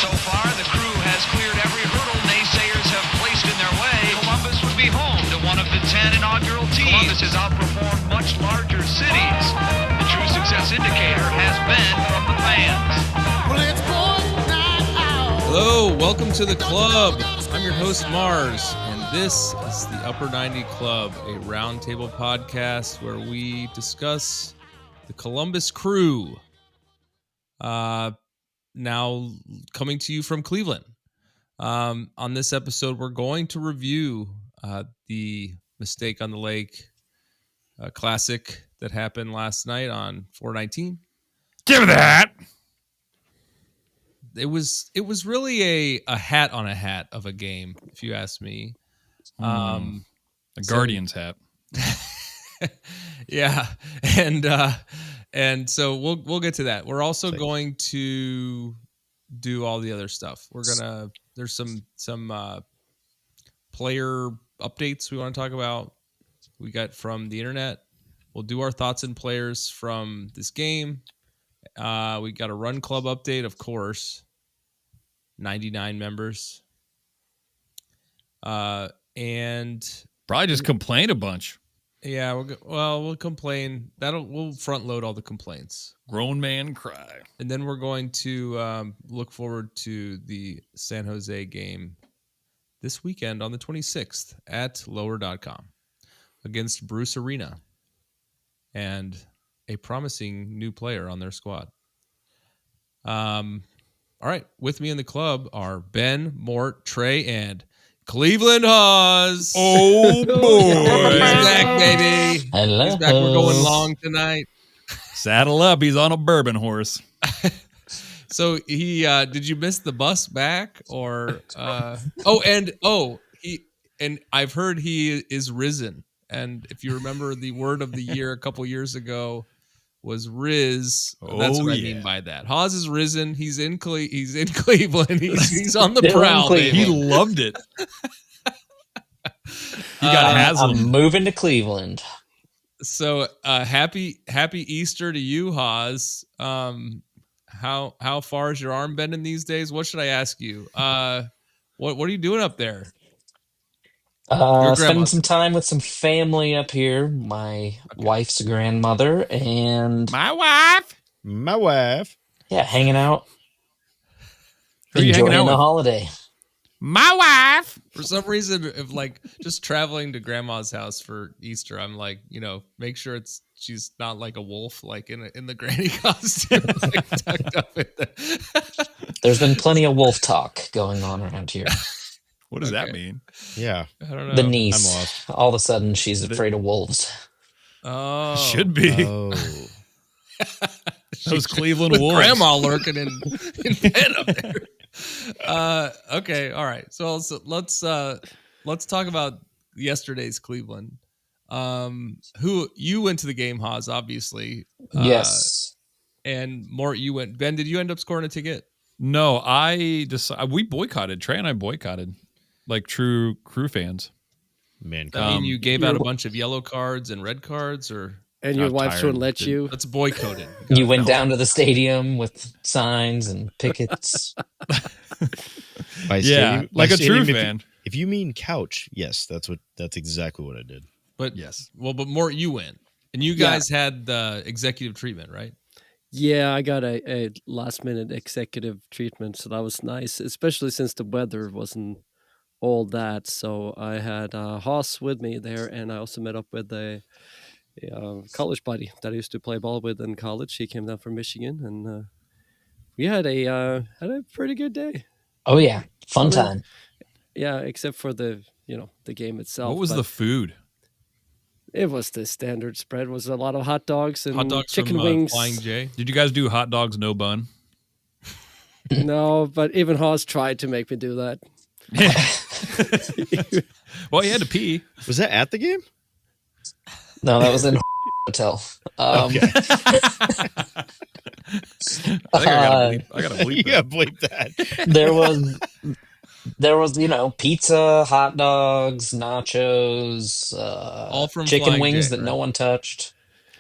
So far, the crew has cleared every hurdle naysayers have placed in their way. Columbus would be home to one of the 10 inaugural teams. Columbus has outperformed much larger cities. The true success indicator has been from the fans. Hello, welcome to the club. I'm your host, Mars, and this is the Upper 90 Club, a roundtable podcast where we discuss the Columbus Crew. Now coming to you from Cleveland. On this episode, we're going to review the Mistake on the Lake classic that happened last night on 4/19. Give me that. It was really a hat on a hat of a game, if you ask me. A Guardians hat. Yeah, and so we'll get to that. We're also going to do all the other stuff. There's some player updates we want to talk about. We got from the internet. We'll do our thoughts and players from this game. We got a run club update, of course. 99 members. And Probably just complained a bunch. yeah, we'll complain. We'll front load all the complaints. Grown man cry. And then we're going to look forward to the San Jose game this weekend on the 26th at lower.com against Bruce Arena and a promising new player on their squad. All right, with me in the club are Ben, Mort, Trey, and Cleveland Haws. Oh, boy. He's back, baby. Hello. He's back. We're going long tonight. Saddle up. He's on a bourbon horse. So he did you miss the bus back or and I've heard he is risen. And if you remember, the word of the year a couple years ago was Riz. That's what I mean by that. Haws is risen. He's in Cleveland. He's on the prowl. He loved it. He got Haslam. I'm moving to Cleveland. So happy Easter to you, Haws. How far has your arm been in these days? What should I ask you? What are you doing up there? Spending some time with some family up here. My wife's grandmother and My wife. yeah, hanging out. Who are you hanging Enjoying out the with? holiday. My wife. For some reason, if like just traveling to grandma's house for Easter, I'm like, make sure she's not like a wolf, like in the granny costume, like tucked up in the... There's been plenty of wolf talk going on around here. What does that mean? Yeah. I don't know. The I'm niece, lost. all of a sudden, she's afraid of wolves. Oh, Should be. Oh. Those Cleveland with Wolves. grandma lurking in bed up there. Okay, all right. So let's talk about yesterday's Cleveland. Who you went to the game, Haws, obviously. Yes. And Mort, you went. Ben, did you end up scoring a ticket? No, we boycotted. Trey and I boycotted. Like true crew fans. Man, I mean, you gave out a bunch of yellow cards and red cards, or and your I'm wife tired. wouldn't let you. let's boycott it. You went down to the stadium with signs and pickets. by Yeah, stadium- like by a true stadium, fan. If you mean couch, yes, that's exactly what I did. But Yes. but Mort, you went, and you guys had the executive treatment, right? Yeah, I got a last minute executive treatment, so that was nice, especially since the weather wasn't all that. So I had Haas with me there, and I also met up with a college buddy that I used to play ball with in college. He came down from Michigan, and we had a pretty good day. Oh yeah, fun time. Yeah, except for the game itself. What was but the food? It was the standard spread. It was a lot of hot dogs and Hot dogs chicken from, wings. Flying J. Did you guys do hot dogs, no bun? No, but even Haas tried to make me do that. Well, you had to pee. Was that at the game? No, that was in hotel. Okay. I gotta bleep You that. gotta bleep that. there was pizza, hot dogs, nachos, All from chicken Flying wings J, that right? no one touched.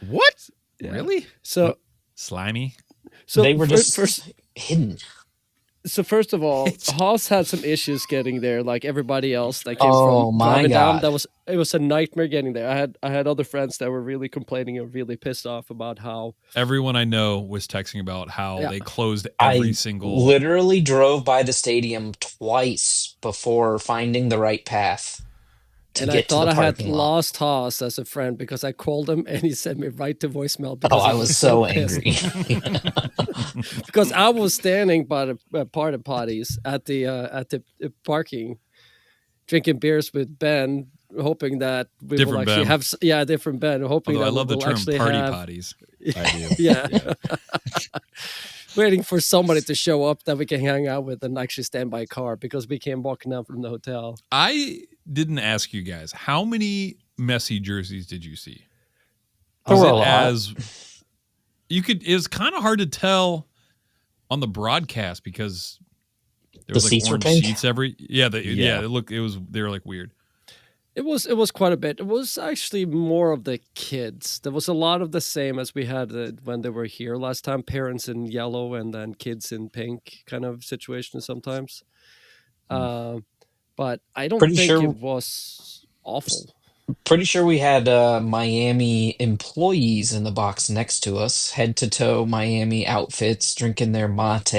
What? Really? So Slimy? so They were just first. hidden. So first of all, Haws had some issues getting there, like everybody else that came Oh, from my driving down. God. It was a nightmare getting there. I had other friends that were really complaining and really pissed off about how Everyone I know was texting about how Yeah. they closed every I single. literally drove by the stadium twice before finding the right path to and I get to thought the I had parking lot. lost Haws as a friend because I called him and he sent me right to voicemail Oh, because I he was so pissed. angry. Because I was standing by the porta potties at the parking, drinking beers with Ben, hoping that we will Different actually Ben. have a different Ben, hoping Although I that love we the will term actually party have potties. I do. yeah. Waiting for somebody to show up that we can hang out with and actually stand by a car because we came walking out from the hotel. I didn't ask you guys how many Messi jerseys did you see? There Was were it a lot. as you could? It was kind of hard to tell on the broadcast because there The was like seats were orange pink? seats every. Yeah, Yeah. they were like weird. It was quite a bit. It was actually more of the kids. There was a lot of the same as we had when they were here last time. Parents in yellow and then kids in pink kind of situation sometimes. But I don't Pretty think sure- it was awful. Pretty sure we had Miami employees in the box next to us, head to toe Miami outfits, drinking their mate.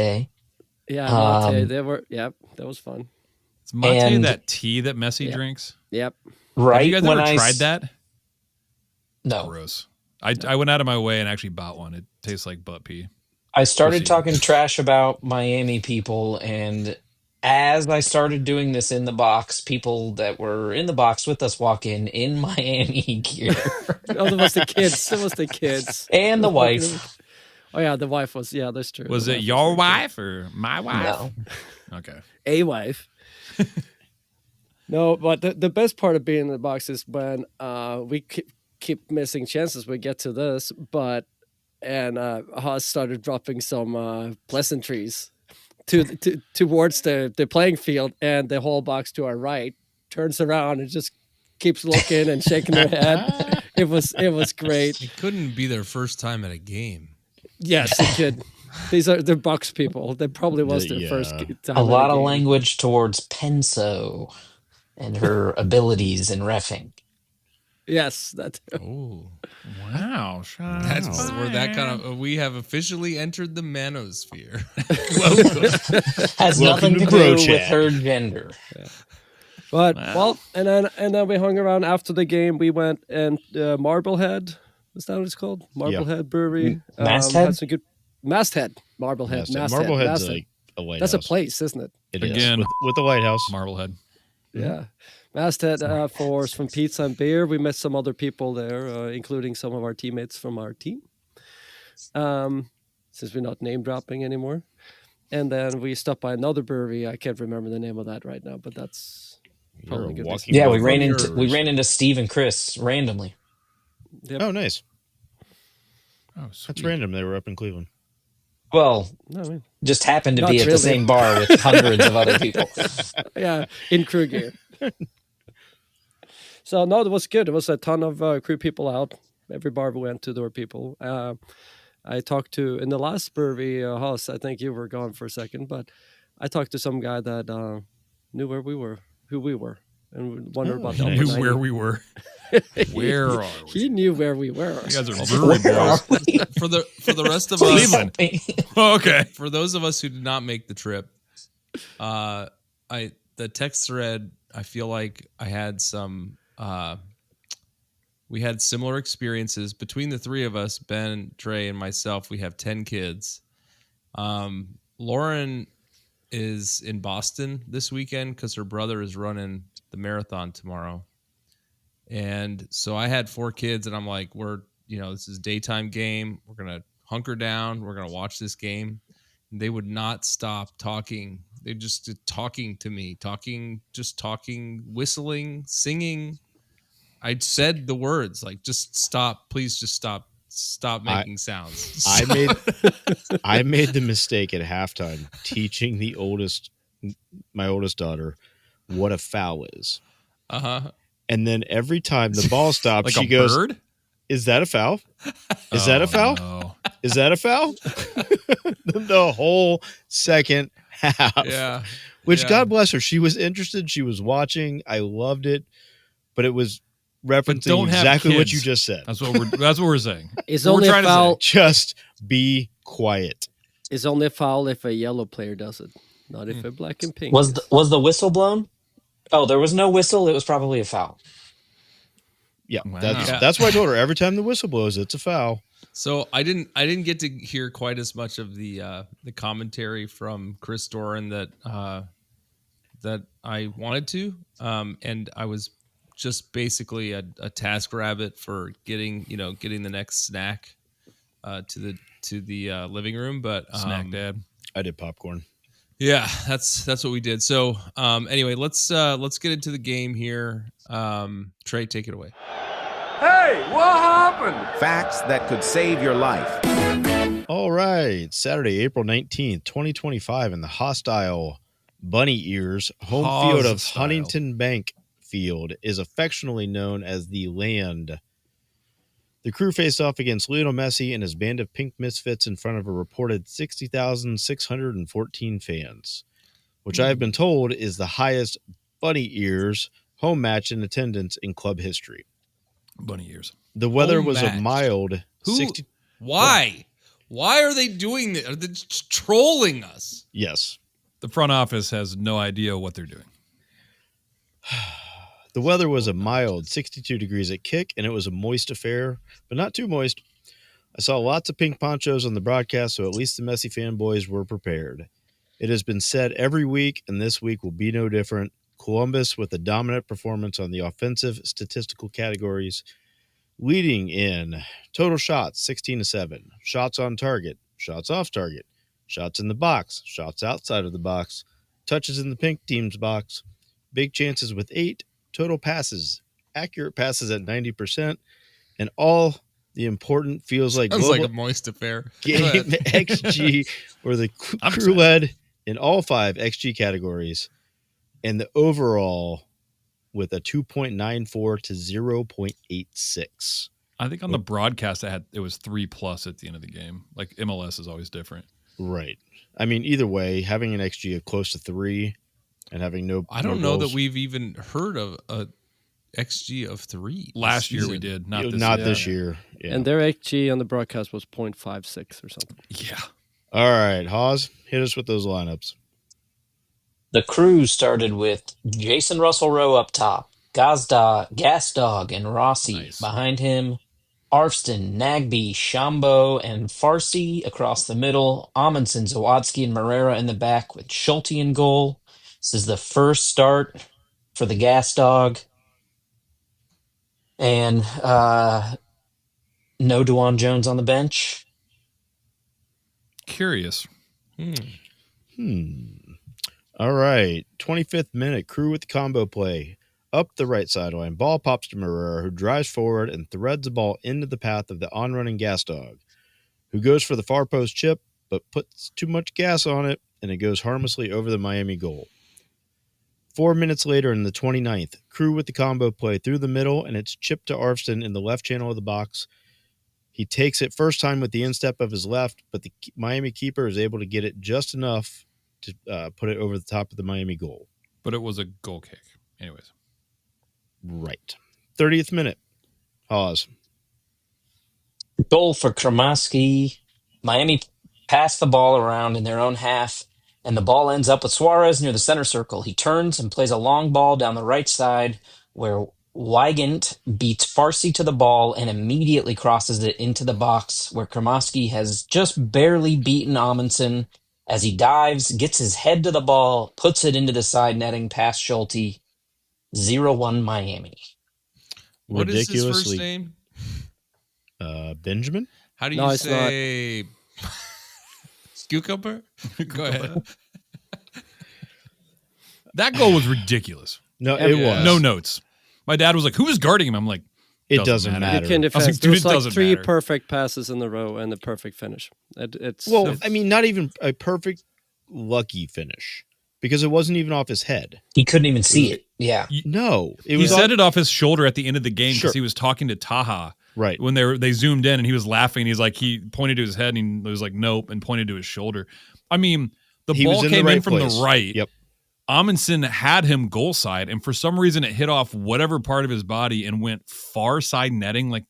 Yeah, mate. That was fun. It's mate And- that tea that Messi Yeah. drinks. Yep. Right Have you guys when ever I tried that? No, Gross. I went out of my way and actually bought one. It tastes like butt pee. I started Proceed. talking trash about Miami people, and as I started doing this in the box, people that were in the box with us walk in Miami gear, Oh, there was the kids. There was the kids. and the wife. Oh yeah, the wife was. Yeah, that's true. Was The it wife your very cute. wife or my wife? No, Okay. A wife. No, but the best part of being in the box is when we keep missing chances. We get to this, and Haas started dropping some pleasantries towards the playing field, and the whole box to our right turns around and just keeps looking and shaking their head. It was great. It couldn't be their first time at a game. Yes, it could. They're box people. That probably was their first Yeah. time. a at lot of game. language towards Penso and her abilities in reffing. Yes, that. Oh, Wow. that's where that kind of we have officially entered the manosphere. Has Welcome nothing to to Bro do with Chat. her gender. But Wow. well, and then we hung around after the game. We went and Marblehead. Is that what it's called? Marblehead Brewery. Masthead? Had some good Masthead. Marblehead. Masthead. Marblehead's Masthead. like a White That's House. a place, isn't it? It is. Again. With the White House. Marblehead. Yeah. Masthead for some pizza and beer. We met some other people there, including some of our teammates from our team. Since we're not name dropping anymore. And then we stopped by another brewery. I can't remember the name of that right now, but that's You're probably a good. walking Yeah, book we ran of into brewers. Steve and Chris randomly. Yep. Oh, nice. Oh, That's sweet. random. They were up in Cleveland. Well, No, I mean, just happened to Not be at really. the same bar with hundreds of other people. yeah, in crew gear. So no, it was good. There was a ton of crew people out. Every bar we went to, there were people. I talked to in the last brewery house. I think you were gone for a second, but I talked to some guy that knew where we were, who we were, and wondered about the He upper knew 90. were we were. Where are we? He knew where we were. You guys are brewery Where are boys. we? for the rest of us, Cleveland. Oh, okay. for those of us who did not make the trip, the text thread, I feel like I had some. We had similar experiences between the three of us, Ben, Trey, and myself. We have 10 kids. Lauren is in Boston this weekend because her brother is running the marathon tomorrow. And so I had 4 kids, and I'm like, this is a daytime game. We're going to hunker down. We're going to watch this game. And they would not stop talking. They just talking to me, talking, whistling, singing. I said the words like, just stop, please just stop making sounds. I made the mistake at halftime teaching my oldest daughter what a foul is. Uh-huh. And then every time the ball stops, Like she a goes, bird? "Is that a foul? Is that a foul? No. Is that a foul?" The whole second half. Yeah. Which, Yeah. God bless her, she was interested. She was watching. I loved it, but it was referencing don't have exactly what kids. you just said. That's what we're saying. It's What we're only a trying to say. foul. Just be quiet. It's only a foul if a yellow player does it, not if a black and pink. Was is. was the whistle blown? Oh, there was no whistle. It was probably a foul. Yeah, Wow. that's why I told her every time the whistle blows, it's a foul. So I didn't get to hear quite as much of the commentary from Chris Doran that I wanted to, and I was just basically a task rabbit for getting the next snack to the living room. But Snack dad. I did popcorn. yeah, that's what we did. So anyway, let's get into the game here. Trey, take it away. Hey, what happened? Facts that could save your life. All right, Saturday, April 19th, 2025, in the hostile Bunny Ears home field of Hostile. Huntington Bank Field is affectionately known as the Land. The crew faced off against Lionel Messi and his band of pink misfits in front of a reported 60,614 fans, which I have been told is the highest Bunny Ears home match in attendance in club history. Bunny ears. The weather Home was a match. mild Who? 60. Why? Why are they doing this? Are they just trolling us? Yes. The front office has no idea what they're doing. The weather was a mild 62 degrees at kick, and it was a moist affair, but not too moist. I saw lots of pink ponchos on the broadcast, so at least the Messi fanboys were prepared. It has been said every week, and this week will be no different. Columbus with a dominant performance on the offensive statistical categories, leading in total shots 16-7, shots on target, shots off target, shots in the box, shots outside of the box, touches in the pink team's box, big chances with 8, total passes, accurate passes at 90%, and all the important feels like Sounds global like a moist affair. game Go ahead. XG, where the I'm crew excited. led in all 5 XG categories, and the overall with a 2.94 to 0.86. I think on the broadcast it was 3+ at the end of the game. Like MLS is always different. Right. I mean, either way, having an XG of close to 3 and having no I don't no know goals, that we've even heard of a XG of 3. Last year we season. did, not this year. year. Yeah. And their XG on the broadcast was 0.56 or something. Yeah. All right, Haws, hit us with those lineups. The crew started with Jason Russell Rowe up top, Gasdog, and Rossi Nice. behind him, Arfston, Nagby, Shambo, and Farsi across the middle, Amundsen, Zawadzki, and Morera in the back with Schulte in goal. This is the first start for the Gasdog. And no Dewan Jones on the bench. Curious. All right, 25th minute, crew with the combo play. Up the right sideline, ball pops to Morera, who drives forward and threads the ball into the path of the on-running Gasdog, who goes for the far post chip, but puts too much gas on it, and it goes harmlessly over the Miami goal. 4 minutes later in the 29th, crew with the combo play through the middle, and it's chipped to Arfston in the left channel of the box. He takes it first time with the instep of his left, but the Miami keeper is able to get it just enough to put it over the top of the Miami goal. But it was a goal kick. Anyways. Right. 30th minute. Haws. Goal for Kramaski. Miami passed the ball around in their own half, and the ball ends up with Suarez near the center circle. He turns and plays a long ball down the right side where Weigand beats Farsi to the ball and immediately crosses it into the box where Kramaski has just barely beaten Amundsen as he dives, gets his head to the ball, puts it into the side netting past Schulte. 0-1 Miami. What is his first Ridiculously. name? Benjamin? How do No, you it's say cucumber? Go ahead. That goal was ridiculous. No, it Everyone. was. No notes. My dad was like, who was guarding him? I'm like, It doesn't You matter. can I was defend. like, There dude, was it like doesn't 3 matter. perfect passes in a row and a perfect finish. It's Well, I mean, not even a perfect lucky finish because it wasn't even off his head. He couldn't even see it. Yeah. No, it he was said it off his shoulder at the end of the game because Sure. he was talking to Taha right. when they zoomed in and he was laughing. He's like, he pointed to his head and he was like, nope, and pointed to his shoulder. I mean, The He ball was in came the right in from place. the right. Yep. Amundsen had him goal side, and for some reason it hit off whatever part of his body and went far side netting. Like,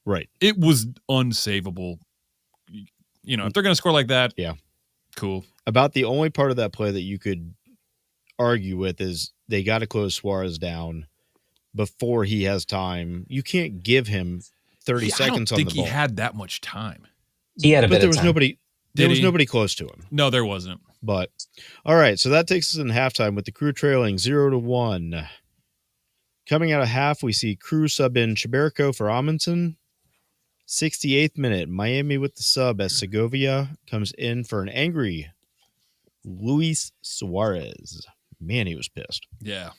Right. it was unsavable. You know, if they're going to score like that, Yeah. Cool. About the only part of that play that you could argue with is they got to close Suarez down before he has time. You can't give him 30 seconds I don't on think the ball. he had that much time. He had a But bit there of was time. nobody. There Did was he? nobody close to him. No, there wasn't. But all right, so that takes us in halftime with the Crew trailing 0-1. Coming out of half, we see Crew sub in Chiberico for Amundsen. 68th minute, Miami with the sub as Segovia comes in for an angry Luis Suarez. Man, he was pissed. Yeah.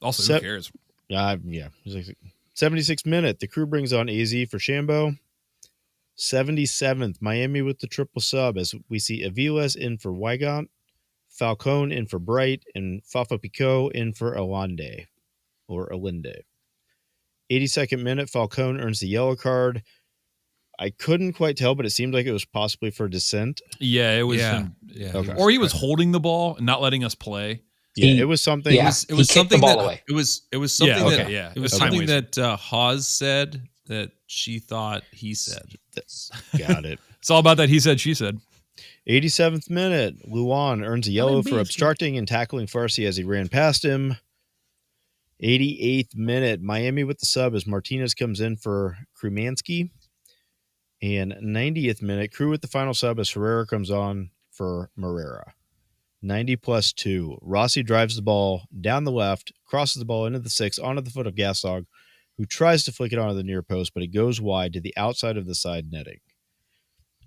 Also, Set- who cares? Yeah. 76th minute, the Crew brings on AZ for Shambo. 77th, Miami with the triple sub as we see Aviles in for Wygant, Falcone in for Bright, and Fafa Pico in for Alinde. 82nd minute, Falcone earns the yellow card. I couldn't quite tell, but it seemed like it was possibly for dissent. Yeah, it was. Yeah. him. Yeah. Okay. Or he was holding the ball and not letting us play. Yeah, He- it was something. yeah. It was He kicked the something ball that away. it was something Yeah, that okay, yeah. it was Okay. something Time that Haws said that she thought he said. Got it. It's all about that he said, she said. 87th minute, Luan earns a yellow for obstructing and tackling Farsi as he ran past him. 88th minute, Miami with the sub as Martinez comes in for Krumansky. And 90th minute, Crew with the final sub as Herrera comes on for Morera. 90+2. Rossi drives the ball down the left, crosses the ball into the 6, onto the foot of Gasdog, who tries to flick it onto the near post, but it goes wide to the outside of the side netting.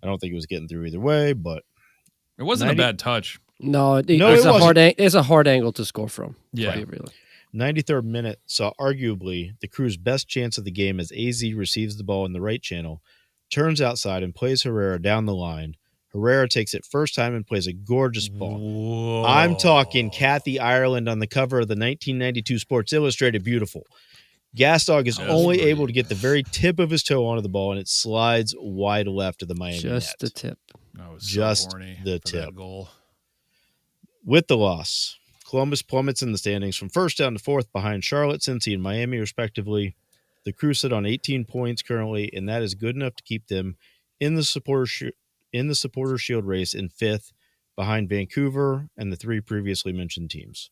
I don't think it was getting through either way, but It wasn't 90 a bad touch. No, No, it's it a wasn't. it's a hard angle to score from. Yeah. Really. 93rd minute saw arguably the Crew's best chance of the game as AZ receives the ball in the right channel, turns outside and plays Herrera down the line. Herrera takes it first time and plays a gorgeous ball. Whoa. I'm talking Kathy Ireland on the cover of the 1992 Sports Illustrated Beautiful. Gasdog is That's only pretty- able to get the very tip of his toe onto the ball, and it slides wide left of the Miami Just net. the tip. I was just horny the for that tip. goal. With the loss, Columbus plummets in the standings from first down to fourth behind Charlotte, Cincy, and Miami, respectively. The Crew sit on 18 points currently, and that is good enough to keep them in the supporter shield race in fifth behind Vancouver and the three previously mentioned teams.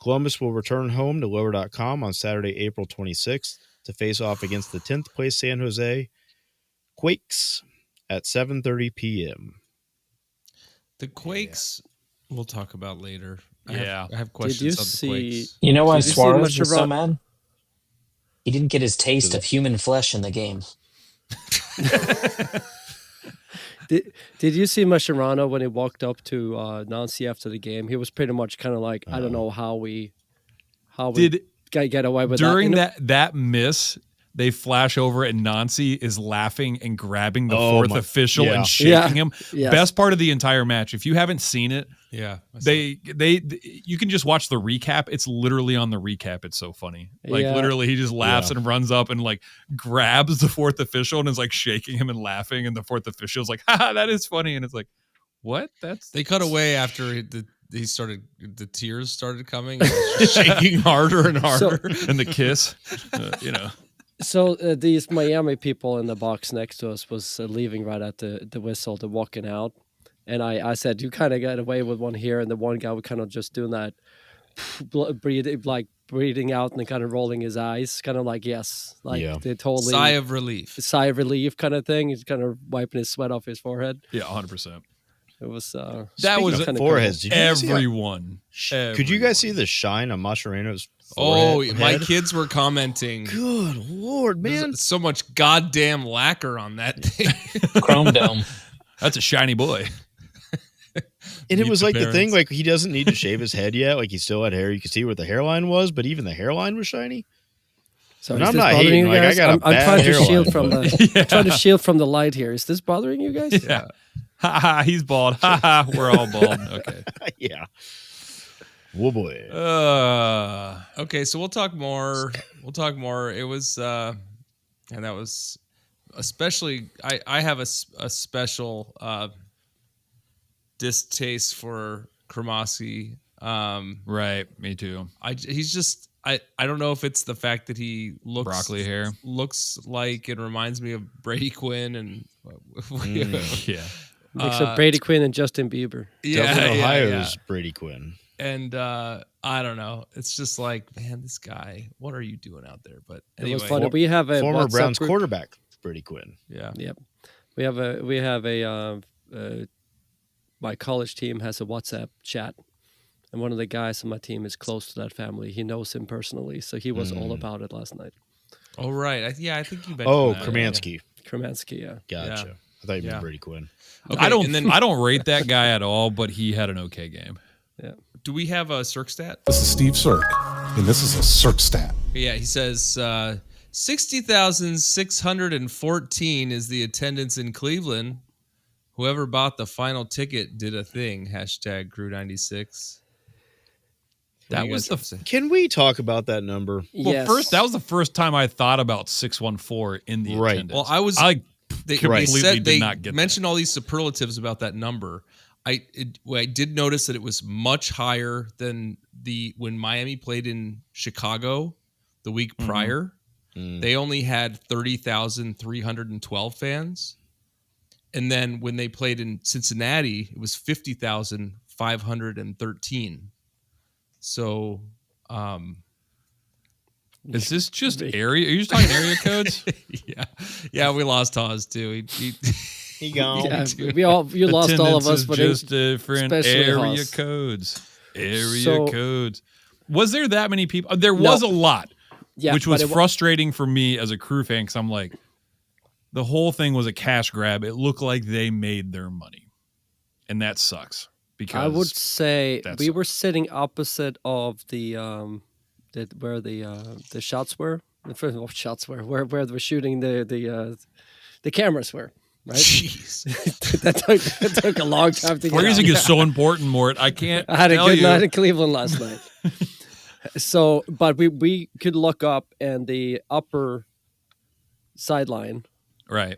Columbus will return home to lower.com on Saturday, April 26th to face off against the 10th place San Jose Quakes at 7:30 p.m. The Quakes we'll talk about later. Yeah. I have questions you on the see- Quakes. You know why Did you see Suarez was so Mascherano? mad? He didn't get his taste of human flesh in the game. Did you see Mascherano when he walked up to Nancy after the game? He was pretty much kind of like, I don't know how we Did get away with during that. that miss, they flash over and Nancy is laughing and grabbing the Oh fourth my- official yeah. and shaking Yeah. him. Yes. Best part of the entire match. If you haven't seen it, Yeah. they you can just watch the recap. It's literally on the recap. It's so funny. Like Yeah. literally he just laughs and runs up and like grabs the fourth official and is like shaking him and laughing, and the fourth official is like, haha, that is funny. And it's like, what? They cut away after the tears started coming, and he was just shaking harder and harder. and the kiss, you know. So these Miami people in the box next to us was leaving right at the whistle, they're walking out. And I said, you kind of got away with one here. And the one guy was kind of just doing that, breathing out and kind of rolling his eyes, kind of like, yes. Like Yeah. they totally Sigh of relief. sigh of relief kind of thing. He's kind of wiping his sweat off his forehead. Yeah, 100%. It was That Speaking was of kinda foreheads. Did you guys see how- Everyone. Could you guys see the shine on Mascherano's Oh, forehead? my kids were commenting. Good Lord, man. There's so much goddamn lacquer on that thing. Chrome Dome. That's a shiny boy. And it Meet was the like the thing, parents. like he doesn't need to shave his head yet. Like he still had hair. You could see where the hairline was, but even the hairline was shiny. So And is I'm this not bothering hating, you like, I guys? got a I'm bad trying to hairline, shield from but- the trying to shield from the light here. Is this bothering you guys? Yeah. Ha ha, he's bald. Ha ha, we're all bald. Okay. Yeah. Whoa, boy. Okay, so we'll talk more. It was, and that was especially. I have a special distaste for Kromowski. Right, me too. He's just I don't know if it's the fact that he Broccoli hair looks like and reminds me of Brady Quinn and yeah. Mix up Brady Quinn and Justin Bieber. Dublin, Ohio's Brady Quinn. And I don't know. It's just like, man, this guy, what are you doing out there? But anyway, it was funny. We have a former WhatsApp Browns group. quarterback, Brady Quinn. Yeah. Yep. We have a my college team has a WhatsApp chat, and one of the guys on my team is close to that family. He knows him personally, so he was all about it last night. Oh right, I think you mentioned that. Kromansky. Kromansky, yeah. Gotcha. Yeah. I thought you meant Brady Quinn. Okay, I don't rate that guy at all, but he had an okay game. Yeah. Do we have a Cirque stat? This is Steve Cirque, and this is a Cirque stat. Yeah, he says 60,614 is the attendance in Cleveland. Whoever bought the final ticket did a thing. Hashtag Crew96. That was Can we talk about that number? Well, Yes. that was the first time I thought about 614 in the attendance. Well, they mentioned all these superlatives about that number. I did notice that it was much higher than when Miami played in Chicago the week prior. They only had 30,312 fans. And then when they played in Cincinnati, it was 50,513. So, is this just area? Are you just talking area codes? Yeah, we lost Haws too. He gone. Yeah, you lost all of us, but just different especially area Haws. codes. So- Codes. Was there that many people? There was a lot, Yeah, which was but frustrating for me as a Crew fan because I'm like, the whole thing was a cash grab. It looked like they made their money, and that sucks. Because I would say that we sucks. were sitting opposite of where the shots were. The first shots were where they were shooting the cameras were. Right? Jeez. that took a long time to get Phrasing out. is so important, Mort. I can't. I had a tell good you. night in Cleveland last night. So, but we could look up, and the upper sideline, Right.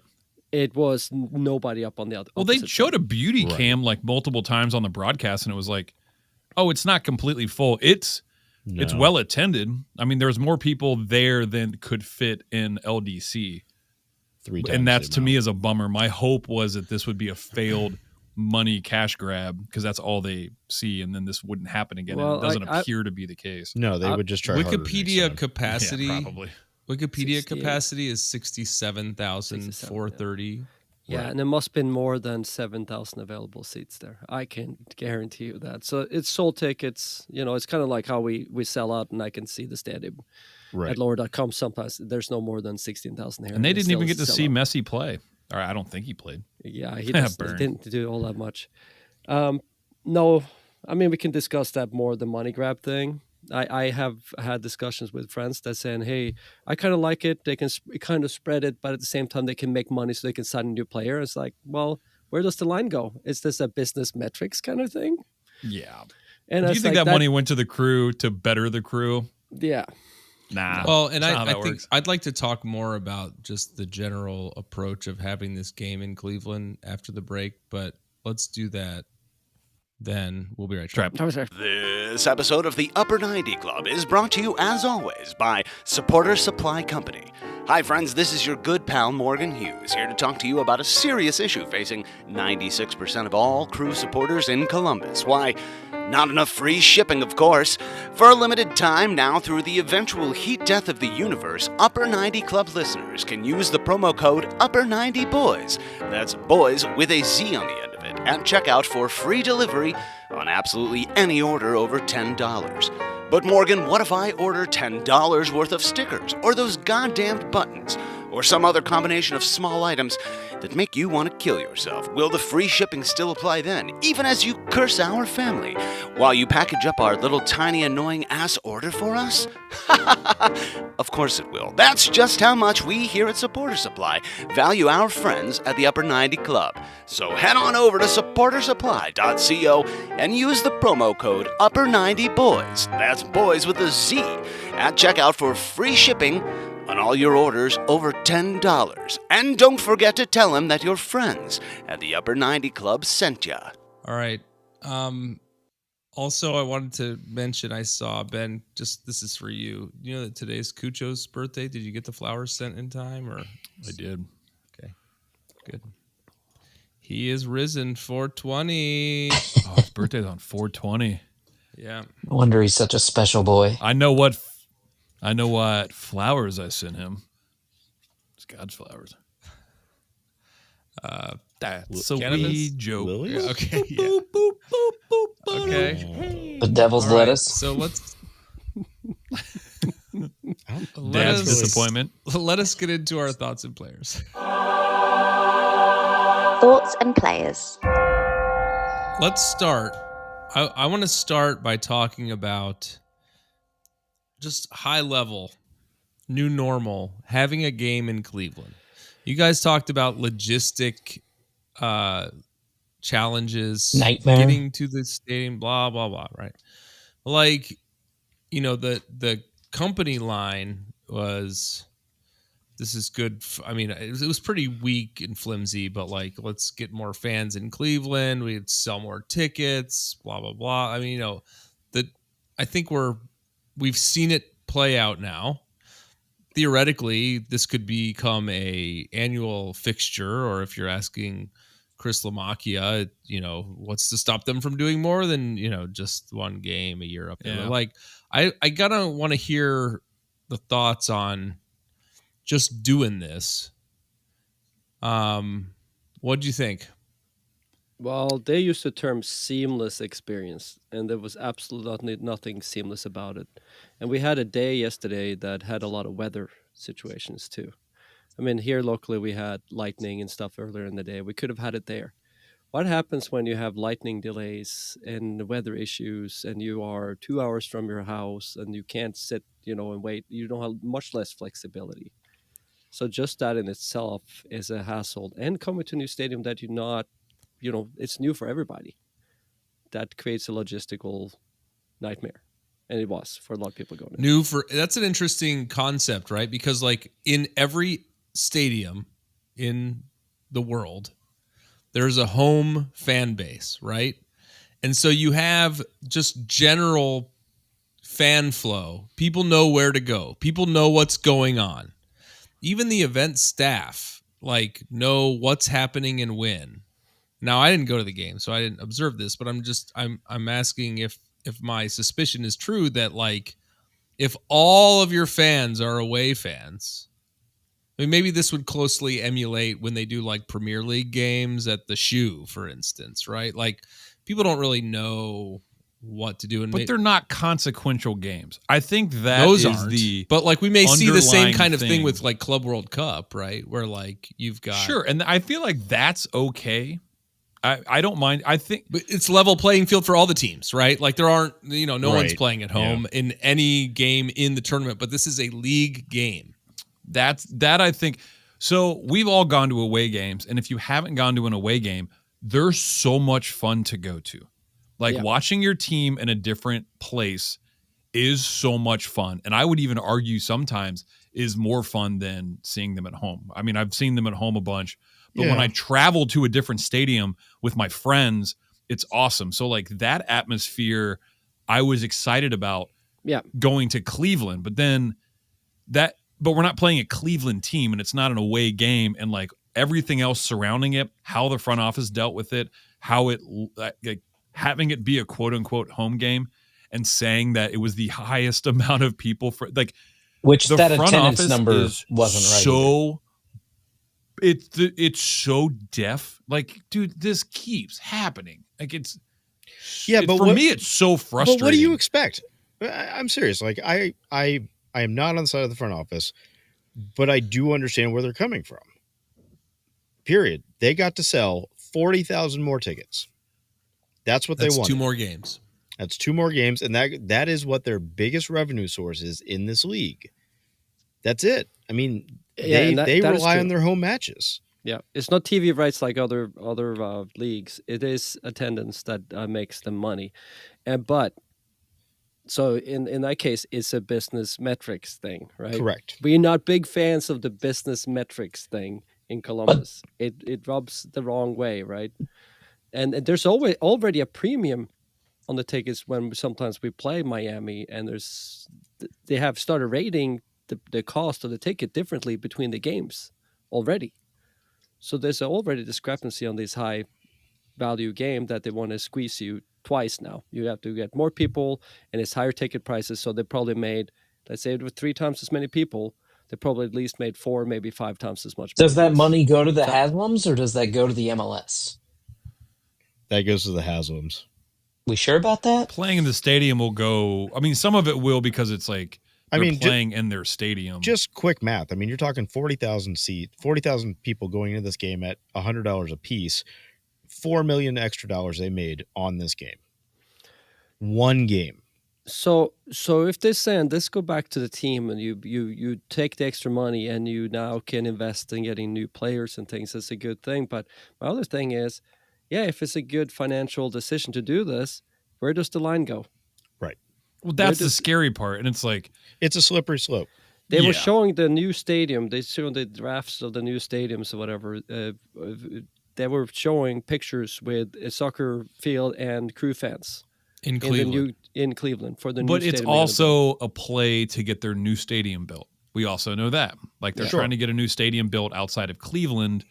it was nobody up on the other. Well, they opposite showed side. a beauty cam like multiple times on the broadcast, and it was like, oh, it's not completely full. It's well attended. I mean, there's more people there than could fit in LDC. 3 times And that's the to me amount. is a bummer. My hope was that this would be a failed money cash grab because that's all they see, and then this wouldn't happen again. Well, and it doesn't I- appear to be the case. No, they would just try harder next Wikipedia time. capacity. Yeah, probably. Wikipedia 68. capacity is 67,430. Yeah, and there must have been more than 7,000 available seats there. I can guarantee you that. So it's sold tickets. It's kind of like how we sell out, and I can see the stadium at lower.com. Sometimes there's no more than 16,000 here. And they didn't even get to sell see out. Messi play. Or I don't think he played. Yeah, he Burn. didn't do all that much. No, I mean, we can discuss that more, the money grab thing. I have had discussions with friends that saying, hey, I kind of like it. They can kind of spread it, but at the same time, they can make money so they can sign a new player. It's like, well, where does the line go? Is this a business metrics kind of thing? Yeah. And Do you it's think like that money went to the Crew to better the Crew? Yeah. Nah. Well, and that's not how I that think works. I'd like to talk more about just the general approach of having this game in Cleveland after the break, but let's do that then. We'll be right back. This episode of the Upper 90 Club is brought to you, as always, by Supporter Supply Company. Hi, friends, this is your good pal Morgan Hughes, here to talk to you about a serious issue facing 96% of all Crew supporters in Columbus. Why, not enough free shipping, of course. For a limited time now, through the eventual heat death of the universe, Upper 90 Club listeners can use the promo code Upper90Boys. That's boys with a Z on the end of it, at checkout for free delivery on absolutely any order over $10. But Morgan, what if I order $10 worth of stickers, or those goddamned buttons, or some other combination of small items that make you want to kill yourself? Will the free shipping still apply then, even as you curse our family, while you package up our little tiny annoying ass order for us? Of course it will. That's just how much we here at Supporter Supply value our friends at the Upper 90 Club. So head on over to supportersupply.co and use the promo code Upper90Boys. That's boys with a Z at checkout for free shipping on all your orders over $10. And don't forget to tell them that your friends at the Upper 90 Club sent ya. All right. Also, I wanted to mention I saw, Ben, just this is for you. You know that today's Cucho's birthday? Did you get the flowers sent in time? Or I did. Okay, good. He is risen 420. Oh, his birthday's on 420. Yeah. No wonder he's such a special boy. I know what flowers I sent him. It's God's flowers. That's a wee joke. Lilies? Yeah, okay. Yeah. Boop, boop, boop, boop, boop. Okay. The devil's All right, lettuce. So let's Dad's disappointment. let us get into our thoughts and players. Thoughts and players. Let's start. I want to start by talking about just high level, new normal, having a game in Cleveland. You guys talked about logistic challenges, Nightmare. getting to the stadium, blah, blah, blah, right? Like, you know, the company line was, this is good. I mean, it was pretty weak and flimsy, but like, let's get more fans in Cleveland. We'd sell more tickets, blah, blah, blah. I mean, you know, I think we've seen it play out now. Theoretically, this could become a annual fixture, or if you're asking Chris Lamacchia, you know, what's to stop them from doing more than, you know, just one game a year up there? Yeah. Like, I gotta want to hear the thoughts on just doing this. What do you think? Well, they used the term seamless experience, and there was absolutely nothing seamless about it. And we had a day yesterday that had a lot of weather situations too. I mean, here locally we had lightning and stuff earlier in the day. We could have had it there. What happens when you have lightning delays and weather issues and you are 2 hours from your house and you can't sit, you know, and wait? You don't have much less flexibility. So just that in itself is a hassle. And coming to a new stadium that you're not, you know, it's new for everybody. That creates a logistical nightmare. And it was for a lot of people going in. That's an interesting concept, right? Because like in every stadium in the world, there's a home fan base, right? And so you have just general fan flow. People know where to go. People know what's going on. Even the event staff like know what's happening and when. Now, I didn't go to the game, so I didn't observe this, but I'm asking if my suspicion is true that like if all of your fans are away fans, I mean, maybe this would closely emulate when they do like Premier League games at the Shoe, for instance, right? Like people don't really know what to do, But they're not consequential games. I think that those is aren't. the But like we may see the same underlying kind of thing with like Club World Cup, right? Where like you've got Sure, and I feel like that's okay. I don't mind. I think but it's level playing field for all the teams, right? Like there aren't, you know, no Right. one's playing at home in any game in the tournament, but this is a league game. that I think. So we've all gone to away games, and if you haven't gone to an away game, they're so much fun to go to. Like watching your team in a different place is so much fun, and I would even argue sometimes is more fun than seeing them at home. I mean, I've seen them at home a bunch, but when I travel to a different stadium with my friends, it's awesome. So like that atmosphere, I was excited about going to Cleveland, but we're not playing a Cleveland team and it's not an away game, and like everything else surrounding it, how the front office dealt with it, how it like having it be a quote unquote home game and saying that it was the highest amount of people for like, which the that front attendance office number is wasn't right. So it's so deaf. Like, dude, this keeps happening. Like it's but for me, it's so frustrating. But what do you expect? I'm serious. Like I am not on the side of the front office, but I do understand where they're coming from. Period. They got to sell 40,000 more tickets. That's what they want. 2 more games. That's 2 more games, and that is what their biggest revenue source is in this league. That's it. I mean, they rely on their home matches. Yeah, it's not TV rights like other leagues. It is attendance that makes them money, but so in that case, it's a business metrics thing, right? Correct. We're not big fans of the business metrics thing in Columbus. It rubs the wrong way, right? and there's always already a premium on the tickets when sometimes we play Miami, and they have started rating the cost of the ticket differently between the games already. So there's already discrepancy on this high value game that they want to squeeze you twice now. You have to get more people, and it's higher ticket prices. So they probably made, let's say, with 3 times as many people, they probably at least made 4, maybe 5 times as much. Does that money go to the Haslams or does that go to the MLS? That goes to the Haslams. We sure about that? Playing in the stadium will go. I mean, some of it will because it's like they're playing in their stadium. Just quick math. I mean, you're talking 40,000 people going into this game at $100 a piece. $4 million extra dollars they made on this game. One game. So if they're saying, let's go back to the team, and you take the extra money and you now can invest in getting new players and things, that's a good thing. But my other thing is, yeah, if it's a good financial decision to do this, where does the line go? Right. Well, that's the scary part. And it's like, it's a slippery slope. They were showing the new stadium. They showed the drafts of the new stadiums or whatever. They were showing pictures with a soccer field and crew fans. In Cleveland. In Cleveland for the new but stadium. It's also a play to get their new stadium built. We also know that. Like they're trying to get a new stadium built outside of Cleveland,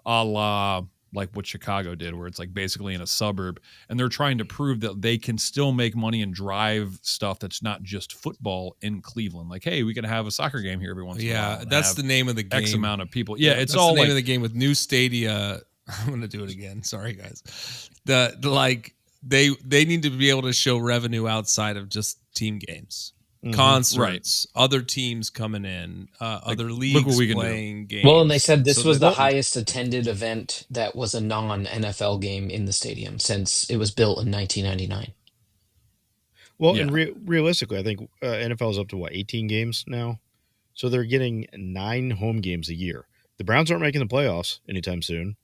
a la like what Chicago did, where it's like basically in a suburb. And they're trying to prove that they can still make money and drive stuff that's not just football in Cleveland. Like, hey, we can have a soccer game here every once in a while. Yeah, that's the name of the game. X amount of people. Yeah, it's that's all the name like, of the game with new stadia. I'm going to do it again. Sorry, guys. The like they need to be able to show revenue outside of just team games. Concerts, other teams coming in, other leagues playing games. Well, and they said this was the highest attended event that was a non-NFL game in the stadium since it was built in 1999. Well, and realistically, I think NFL is up to 18 games now, so they're getting 9 home games a year. The Browns aren't making the playoffs anytime soon,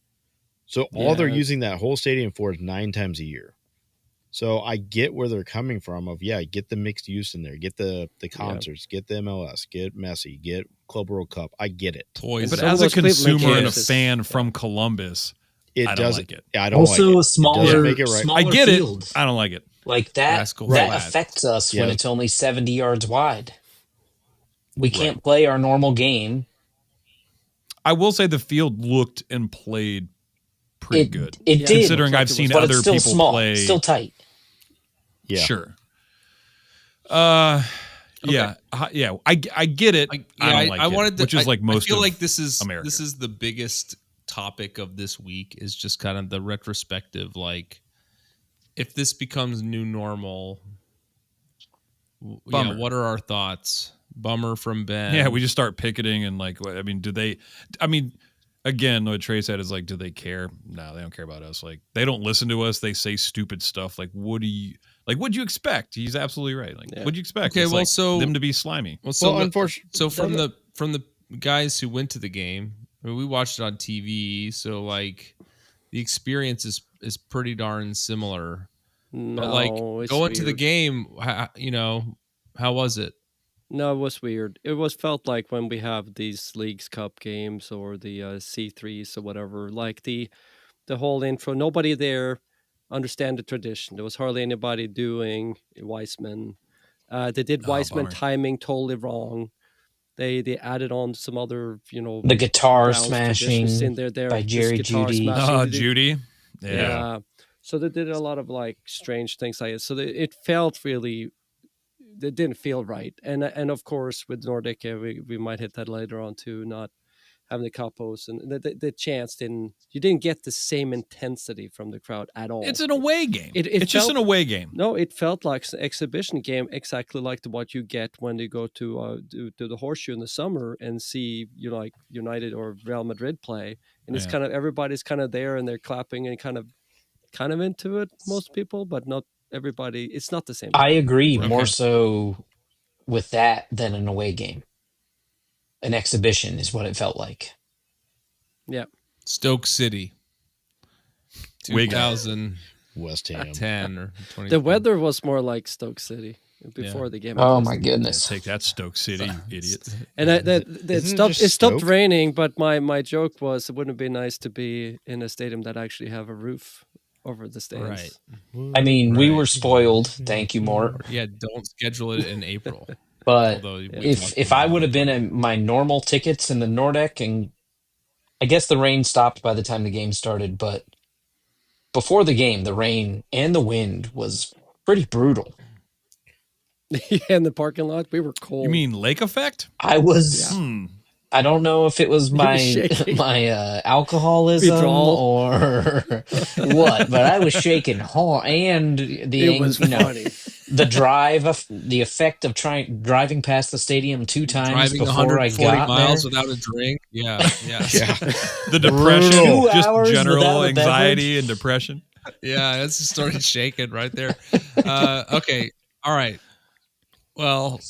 so all they're using that whole stadium for is 9 times a year. So I get where they're coming from of, get the mixed use in there, get the concerts, get the MLS, get Messi, get Club World Cup. I get it. Toys. But as a consumer and a fan from Columbus, I don't like it. I don't also, like it. a smaller, make it right. smaller I get field. it. I don't like it. Like that affects us when it's only 70 yards wide. We can't play our normal game. I will say the field looked and played pretty good. It did. Considering I've seen other people play. Still tight. Yeah. Sure. I get it. I don't like it. Which is like most. I feel like this is America. This is the biggest topic of this week is just kind of the retrospective. Like, if this becomes new normal, what are our thoughts? Bummer from Ben. Yeah, we just start picketing and like, I mean, do they? I mean. Again, what Trey said is like, do they care? No, they don't care about us. Like, they don't listen to us. They say stupid stuff. Like, what'd you expect? He's absolutely right. Like, what'd you expect? Okay, it's them to be slimy. Unfortunately, so from the guys who went to the game, I mean, we watched it on TV. So like, the experience is pretty darn similar. No, but like going to the weird. game, how was it? No, it was weird. It felt like when we have these Leagues Cup games or the C3s or whatever, like the whole intro, nobody there understand the tradition. There was hardly anybody doing Weissman. They did Weissman timing totally wrong. They added on some other, the guitar smashing in there by Jerry Judy. Judy. Yeah. So they did a lot of like strange things like it. So it felt really. It didn't feel right, and of course with Nordic, we might hit that later on too. Not having the capos and the chance you didn't get the same intensity from the crowd at all. It's an away game. It's just an away game. No, it felt like an exhibition game, exactly like what you get when you go to the Horseshoe in the summer and see like United or Real Madrid play, and it's kind of everybody's kind of there and they're clapping and kind of into it. Most people, but not. Everybody, it's not the same. I agree more so with that than an away game. An exhibition is what it felt like. Yeah. Stoke City. 2000 West Ham 10 or 20. The weather was more like Stoke City before the game. Oh my goodness. Take that, Stoke City, you idiot. And it stopped raining, but my joke was it wouldn't be nice to be in a stadium that actually have a roof over the stands. Right. I mean, we were spoiled. Thank you, Mort. Yeah, don't schedule it in April. But Although we if I would have been in my normal tickets in the Nordic, and I guess the rain stopped by the time the game started, but before the game, the rain and the wind was pretty brutal. Yeah, in the parking lot, we were cold. You mean lake effect? I was. I don't know if it was my alcoholism Withdrawal. or what, but I was shaking hard, and It was funny. the effect of driving past the stadium 2 times Driving before I 140 got miles there. without a drink. Yeah. The depression, Brutal. 2 just hours general without a anxiety and depression. Yeah, it's started shaking right there. Okay. All right. Well,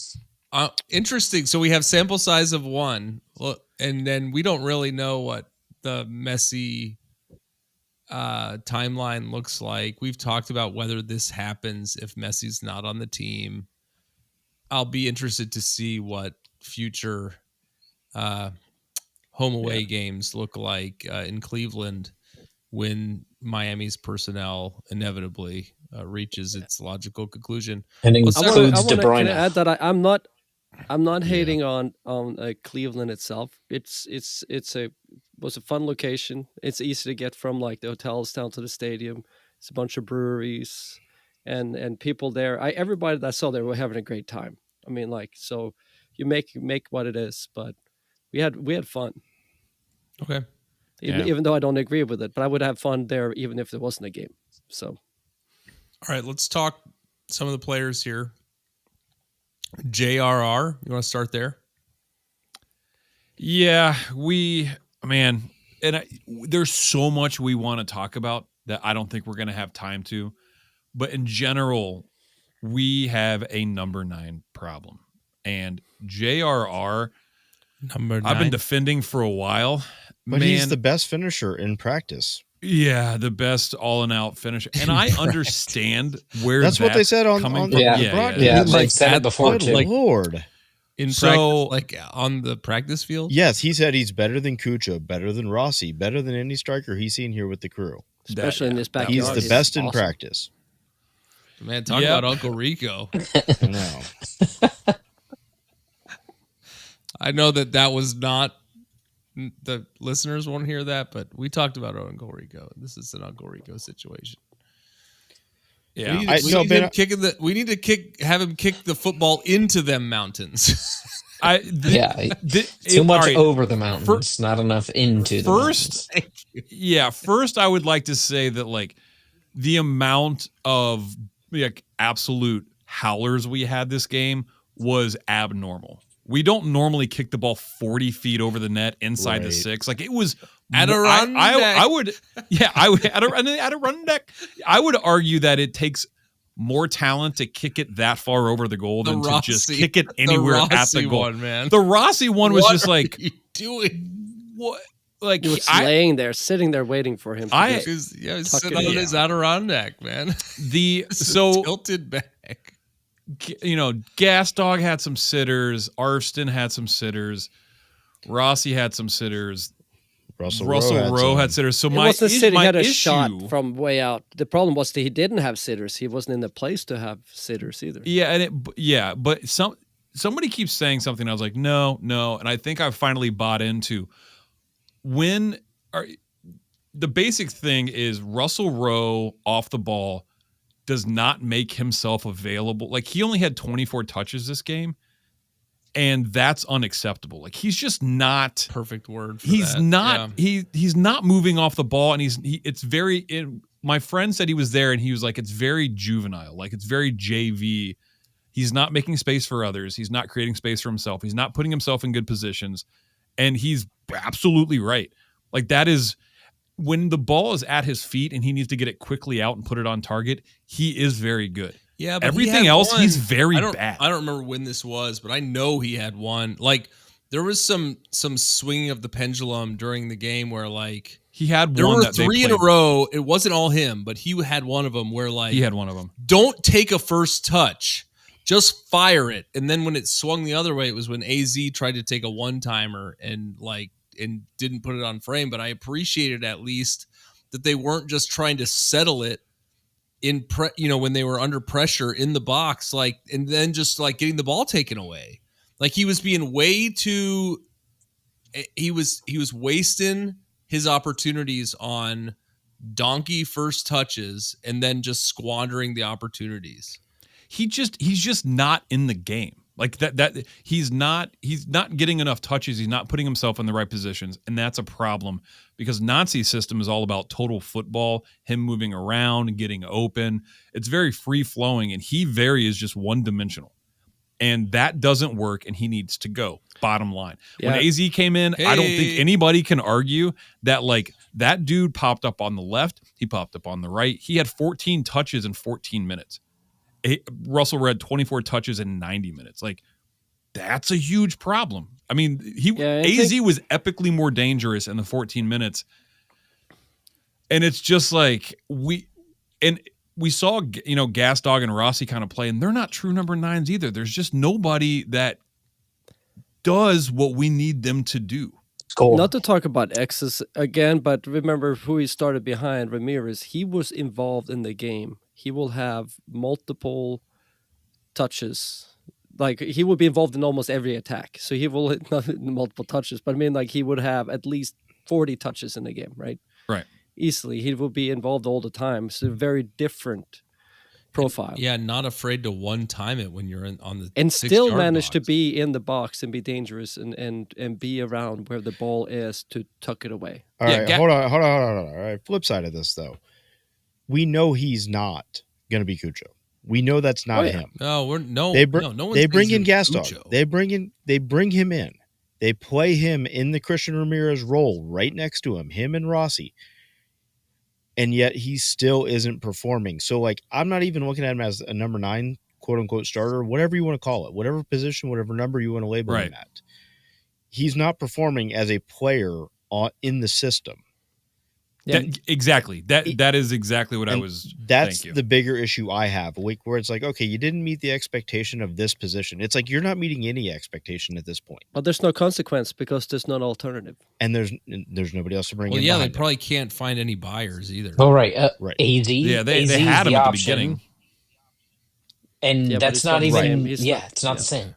interesting. So we have sample size of 1. Well, and then we don't really know what the Messi timeline looks like. We've talked about whether this happens if Messi's not on the team. I'll be interested to see what future home away games look like in Cleveland when Miami's personnel inevitably reaches its logical conclusion. And Let's talk includes about- De Bruyne. Can I add that I'm not hating on Cleveland itself. Was a fun location. It's easy to get from like the hotels down to the stadium. It's a bunch of breweries and people there. Everybody that I saw there were having a great time. I mean, like, so you make what it is, but we had fun. Okay. Even though I don't agree with it, but I would have fun there even if there wasn't a game. So, all right, let's talk some of the players here. JRR, you want to start there? Yeah, there's so much we want to talk about that I don't think we're going to have time to. But in general, we have a number 9 problem. And JRR, number 9. I've been defending for a while. But he's the best finisher in practice. Yeah, the best all-in-out finisher. And I understand where that's what they said on the broadcast. Yeah, they've said it before too. Lord. In practice, like on the practice field? Yes, he said he's better than Kucha, better than Rossi, better than any striker he's seen here with the crew. Especially in this backyard. He's the best in practice. Man, talk about Uncle Rico. No. I know that was not, the listeners won't hear that, but we talked about Uncle Rico. This is an Uncle Rico situation. Yeah, we need to have him kick the football into them mountains. Too much over the mountains, not enough into the mountains. First I would like to say that like the amount of like absolute howlers we had this game was abnormal. We don't normally kick the ball 40 feet over the net inside the 6. Like it was Adirondack. I would Adirondack. I would argue that it takes more talent to kick it that far over the goal than to just kick it anywhere at the goal. Man. The Rossi one was just like, what are you doing? What? Like he was laying there, sitting there, waiting for him. He's sitting on his Adirondack, man. Tilted back. You know, Gas Dog had some sitters. Arfston had some sitters. Rossi had some sitters. Russell Rowe had sitters. So my he had a shot from way out. The problem was that he didn't have sitters. He wasn't in the place to have sitters either. Yeah, but somebody keeps saying something. I was like, no, and I think I finally bought into the basic thing is Russell Rowe off the ball does not make himself available. Like he only had 24 touches this game, and that's unacceptable. Like he's just not perfect word. He's not he's not moving off the ball, and it's very. My friend said he was there, and he was like, it's very juvenile. Like it's very JV. He's not making space for others. He's not creating space for himself. He's not putting himself in good positions, and he's absolutely right. Like that is. When the ball is at his feet and he needs to get it quickly out and put it on target, he is very good. Yeah, but everything else, he's very bad. I don't remember when this was, but I know he had one. Like there was some swinging of the pendulum during the game where like he had there one. There were 3 in a row. It wasn't all him, but he had one of them where like he had one of them. Don't take a first touch, just fire it. And then when it swung the other way, it was when AZ tried to take a one timer and didn't put it on frame, but I appreciated at least that they weren't just trying to settle it in when they were under pressure in the box, like, and then just like getting the ball taken away. Like he was being way too, he was wasting his opportunities on donkey first touches and then just squandering the opportunities. He's just not in the game. Like that he's not getting enough touches. He's not putting himself in the right positions. And that's a problem because Nazi's system is all about total football, him moving around, getting open. It's very free flowing, and he is just one dimensional. And that doesn't work, and he needs to go. Bottom line. Yeah. When AZ came in, I don't think anybody can argue that like that dude popped up on the left, he popped up on the right. He had 14 touches in 14 minutes. Russell read 24 touches in 90 minutes. Like, that's a huge problem. I mean, AZ was epically more dangerous in the 14 minutes. And it's just like we saw, Gas Dog and Rossi kind of play, and they're not true number 9s either. There's just nobody that does what we need them to do. Cool. Not to talk about X's again, but remember who he started behind, Ramirez. He was involved in the game. He will have multiple touches. Like, he will be involved in almost every attack. So he will not multiple touches, but I mean, like, he would have at least 40 touches in the game, right? Right. Easily. He will be involved all the time. So very different profile. Yeah, not afraid to one-time it when you're on the and still manage to be in the box and be dangerous and be around where the ball is to tuck it away. All right, hold on. All right, flip side of this though, we know he's not going to be Cucho. We know that's not him. No, They bring in Gas Dog. They bring him in. They play him in the Christian Ramirez role right next to him and Rossi. And yet he still isn't performing. So, like, I'm not even looking at him as a number 9, quote unquote, starter, whatever you want to call it, whatever position, whatever number you want to label him at. He's not performing as a player in the system. Yeah, exactly. That is exactly what I was. That's the bigger issue I have. Where it's like, okay, you didn't meet the expectation of this position. It's like you're not meeting any expectation at this point. But there's no consequence because there's no alternative, and there's nobody else to bring in. Yeah, they probably can't find any buyers either. Oh, right. Right. AZ. Yeah, they had him at the beginning, and that's not even. Yeah, it's not the same.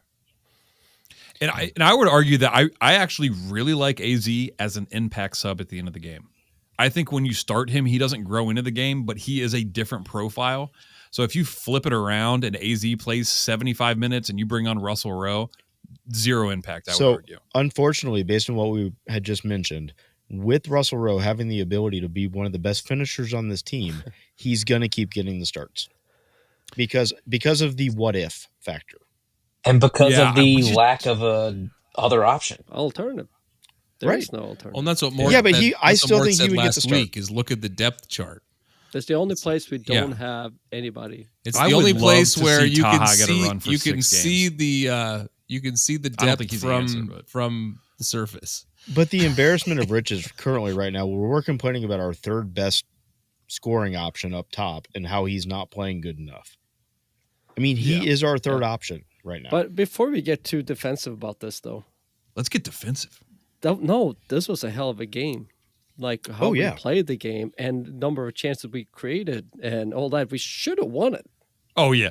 And I would argue that I actually really like AZ as an impact sub at the end of the game. I think when you start him, he doesn't grow into the game, but he is a different profile. So if you flip it around and AZ plays 75 minutes and you bring on Russell Rowe, zero impact, I would argue. Unfortunately, based on what we had just mentioned, with Russell Rowe having the ability to be one of the best finishers on this team, he's going to keep getting the starts because of the what if factor. And because of the lack of a other option. Alternative. There is no alternative. Well, that's what Mort. Yeah, but I still think he would get the start. Week is look at the depth chart. That's the only place we don't have anybody. It's the only place where you can see the depth from the surface. But the embarrassment of riches currently right now, we're complaining about our third best scoring option up top and how he's not playing good enough. I mean, he is our third option right now. But before we get too defensive about this, though, let's get defensive. No, this was a hell of a game. Like how we played the game and number of chances we created and all that. We should have won it. Oh, yeah.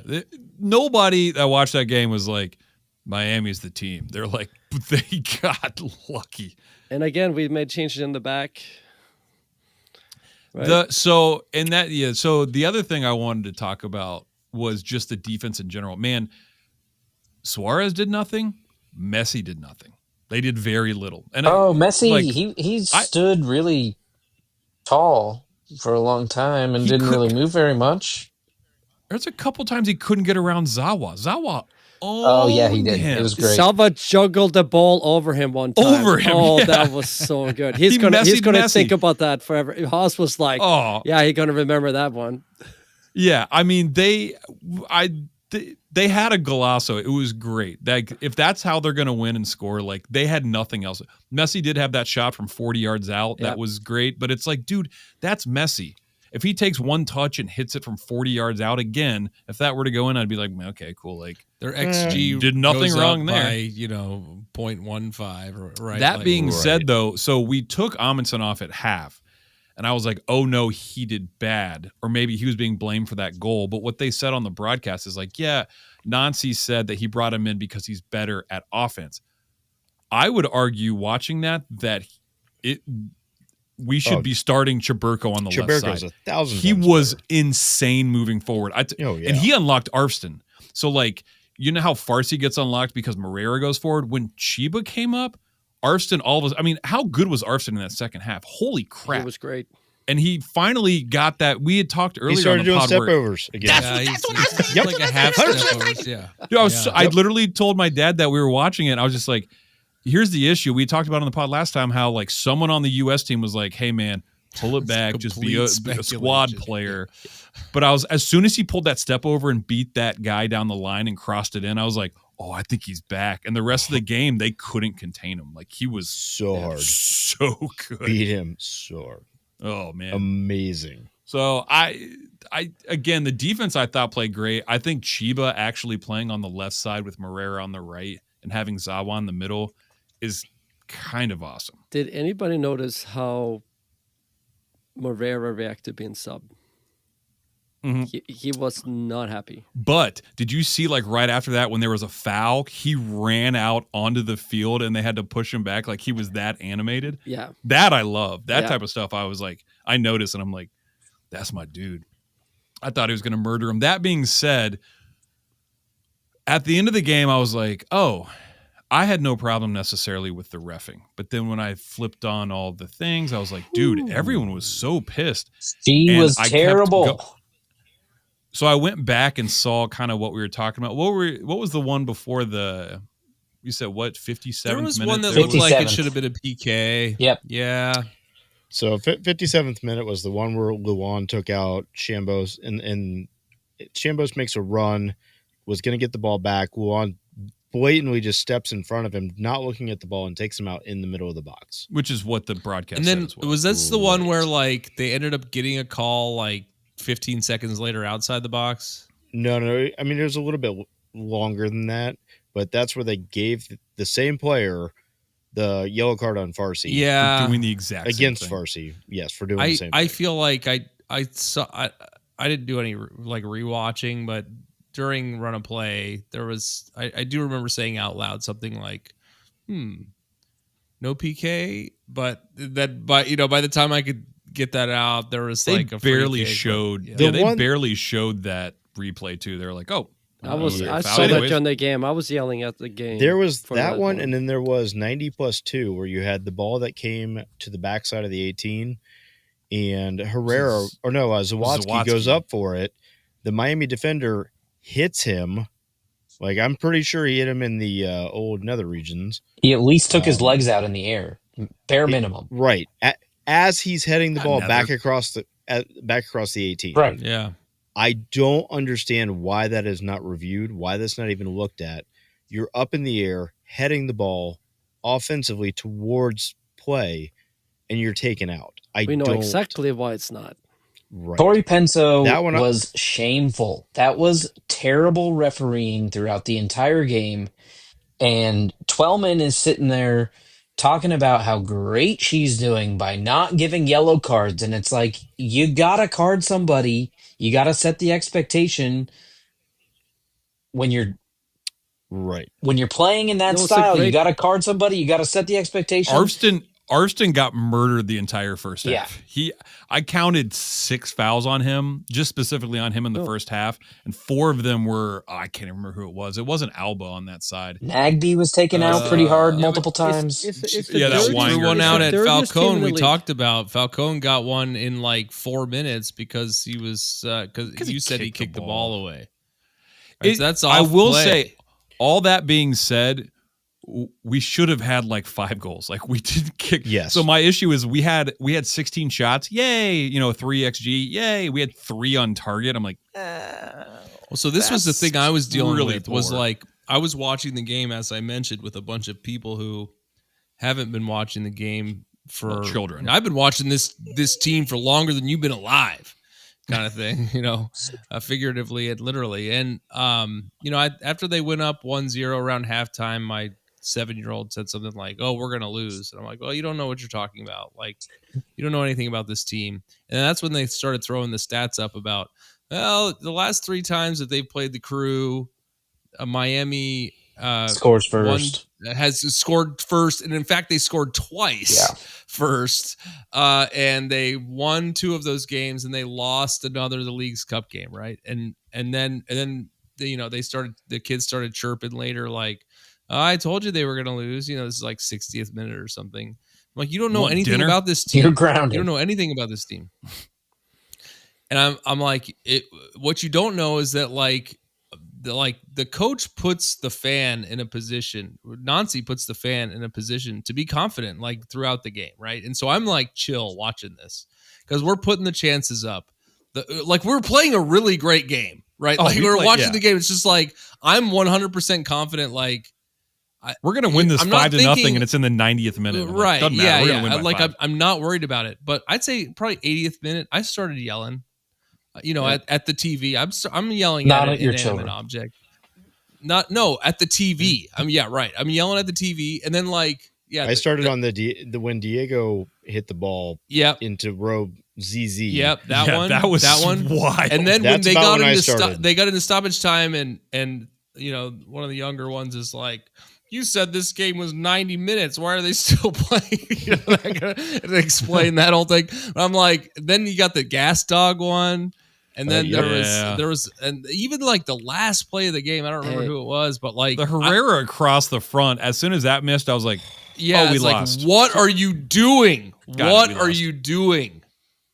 Nobody that watched that game was like, Miami's the team. They're like, they got lucky. And again, we made changes in the back. Right? So the other thing I wanted to talk about was just the defense in general. Man, Suarez did nothing. Messi did nothing. They did very little. And Messi, he stood really tall for a long time and didn't really move very much. There's a couple times he couldn't get around Zawa. He did. It was great. Salva juggled the ball over him one time. Over him. Oh, that was so good. He's gonna think about that forever. Haas was like, he's gonna remember that one. Yeah, I mean they had a golazo. It was great. If that's how they're going to win and score, like they had nothing else. Messi did have that shot from 40 yards out. That was great. But it's like, dude, that's Messi. If he takes one touch and hits it from 40 yards out again, if that were to go in, I'd be like, okay, cool. Like their XG did nothing wrong there. By, 0.15. Right. That being said, though, so we took Amundsen off at half. And I was like, oh no, he did bad. Or maybe he was being blamed for that goal. But what they said on the broadcast is like, yeah, Nancy said that he brought him in because he's better at offense. I would argue watching that we should be starting Chaburko on the left side. 1,000 He times was better. insane moving forward. And he unlocked Arfston. So like, you know how Farsi gets unlocked because Moreira goes forward? When Chiba came up, Arfston how good was Arfston in that second half? Holy crap. It was great. And he finally got that. We had talked earlier. He started on the doing pod step where, overs again. That's what I was yep. Like a half step overs. Yeah. Dude, I literally told my dad that we were watching it. I was just like, here's the issue. We talked about on the pod last time how like someone on the U.S. team was like, hey man, pull it back, just be a squad player. But as soon as he pulled that step over and beat that guy down the line and crossed it in, I was like, oh, I think he's back. And the rest of the game, they couldn't contain him. Like he was so hard, so good. Beat him so hard. Oh man, amazing. So I again, the defense I thought played great. I think Chiba actually playing on the left side with Moreira on the right and having Zawa in the middle is kind of awesome. Did anybody notice how Moreira reacted being subbed? Mm-hmm. He was not happy. But did you see like right after that when there was a foul, he ran out onto the field and they had to push him back like he was that animated? Yeah. That I love. That type of stuff I was like, I noticed and I'm like, that's my dude. I thought he was going to murder him. That being said, at the end of the game, I was like, oh, I had no problem necessarily with the reffing. But then when I flipped on all the things, I was like, dude, everyone was so pissed. She was terrible. So I went back and saw kind of what we were talking about. What was the one before you said what, 57th minute? There was one that looked like it should have been a PK. Yep. Yeah. So 57th minute was the one where Luan took out Chambos and Chambos makes a run, was going to get the ball back. Luan blatantly just steps in front of him, not looking at the ball, and takes him out in the middle of the box. Which is what the broadcast said. And then as well. was that's the one where like they ended up getting a call like 15 seconds later outside the box? No. I mean, it was a little bit longer than that, but that's where they gave the same player the yellow card on Farsi. Yeah. For doing the exact against same thing. Farsi. Yes, for doing the same thing. I feel like I didn't do any like rewatching, but during run of play, there was I do remember saying out loud something like, no PK, but by the time I could get that out, there was they like a barely kick, showed. But, They barely showed that replay too. They're like, oh, I saw that during the game. I was yelling at the game. There was that one, and then there was 90+2 where you had the ball that came to the backside of the 18, and Zawadzki goes up for it. The Miami defender hits him. Like, I'm pretty sure he hit him in the old nether regions. He at least took his legs out in the air, bare minimum. Right. As he's heading the ball back across the 18. Right. Yeah. I don't understand why that is not reviewed, why that's not even looked at. You're up in the air, heading the ball offensively towards play, and you're taken out. We know exactly why it's not. Right. Torrey Penso was shameful. That was terrible refereeing throughout the entire game. And Twellman is sitting there talking about how great she's doing by not giving yellow cards. And it's like, you got to card somebody. You got to set the expectation when you're playing in that style. You got to card somebody. You got to set the expectation. Arston got murdered the entire first half. I counted 6 fouls on him, just specifically on him in the first half, and 4 of them were I can't remember who it was. It wasn't Alba on that side. Nagby was taken out pretty hard multiple times. That one out at Falcone we talked about. Falcone got one in like 4 minutes because he was because you said he kicked the ball away. Right, so that's I will say, all that being said, we should have had like 5 goals. Like we didn't kick. Yes. So my issue is we had 16 shots. Yay. 3 XG. Yay. We had 3 on target. I'm like, so this was the thing I was dealing with was like, I was watching the game, as I mentioned, with a bunch of people who haven't been watching the game for children. I've been watching this team for longer than you've been alive. Kind of thing, figuratively and literally. And, after they went up 1-0 around halftime, my 7-year-old said something like, "Oh, we're gonna lose," and I'm like, "Well, you don't know what you're talking about. Like, you don't know anything about this team." And that's when they started throwing the stats up about, well, the last 3 times that they've played the Crew, Miami scores first. Has scored first, and in fact, they scored twice first, and they won 2 of those games, and they lost another the League's Cup game, right? And then the kids started chirping later, like, I told you they were going to lose. This is like 60th minute or something. I'm like, you don't know anything about this team. You're grounded. You don't know anything about this team. And I'm like, what you don't know is that the coach puts the fan in a position. Nancy puts the fan in a position to be confident, like throughout the game, right? And so I'm like chill watching this because we're putting the chances up. We're playing a really great game, right? We're watching the game. It's just like I'm 100% confident. Like we're gonna win this 5-0, and it's in the 90th minute. Right? Doesn't matter. We're gonna win by 5. I'm not worried about it, but I'd say probably 80th minute, I started yelling. At the TV, I'm yelling not at your an inanimate children. object. At the TV. I'm yelling at the TV, and then I started on the when Diego hit the ball into row ZZ. Yep, that one. That one. Wild. And then That's when they got into stoppage time, and one of the younger ones is like, "You said this game was 90 minutes. Why are they still playing?" I gotta explain that whole thing. But I'm like, then you got the gas dog one. And then there was, and even like the last play of the game, I don't remember who it was, but like the Herrera across the front. As soon as that missed, I was like, we lost. What are you doing? What are you doing?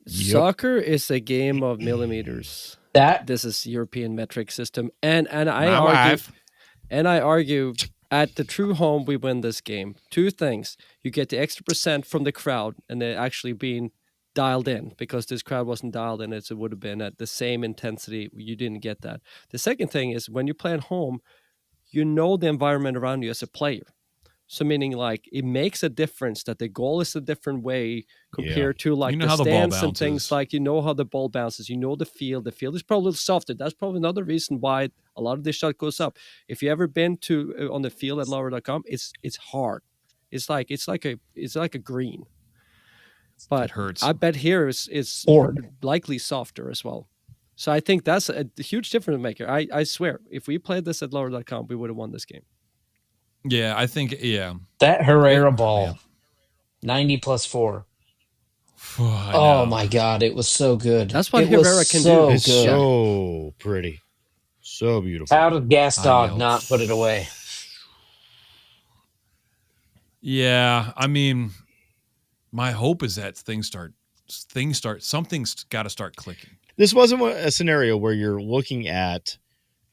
Soccer is a game of millimeters. This is European metric system, and I argue at the true home we win this game. 2 things: you get the extra % from the crowd, and they're actually being dialed in, because this crowd wasn't dialed in, it would have been at the same intensity. You didn't get that. The second thing is, when you play at home, you know the environment around you as a player. So meaning it makes a difference that the goal is a different way compared to the stands and things. How the ball bounces, the field. The field is probably softer. That's probably another reason why a lot of this shot goes up. If you ever been to on the field at Laura.com, it's hard. It's like a green. But it hurts. I bet here is likely softer as well. So I think that's a huge difference maker. I swear, if we played this at lower.com, we would have won this game. Yeah, I think, That Herrera ball, 90 plus 4. Oh my God, it was so good. That's what Herrera can do. It's so pretty. So beautiful. How did Gas Dog not put it away? Yeah, I mean, my hope is that something's got to start clicking. This wasn't a scenario where you're looking at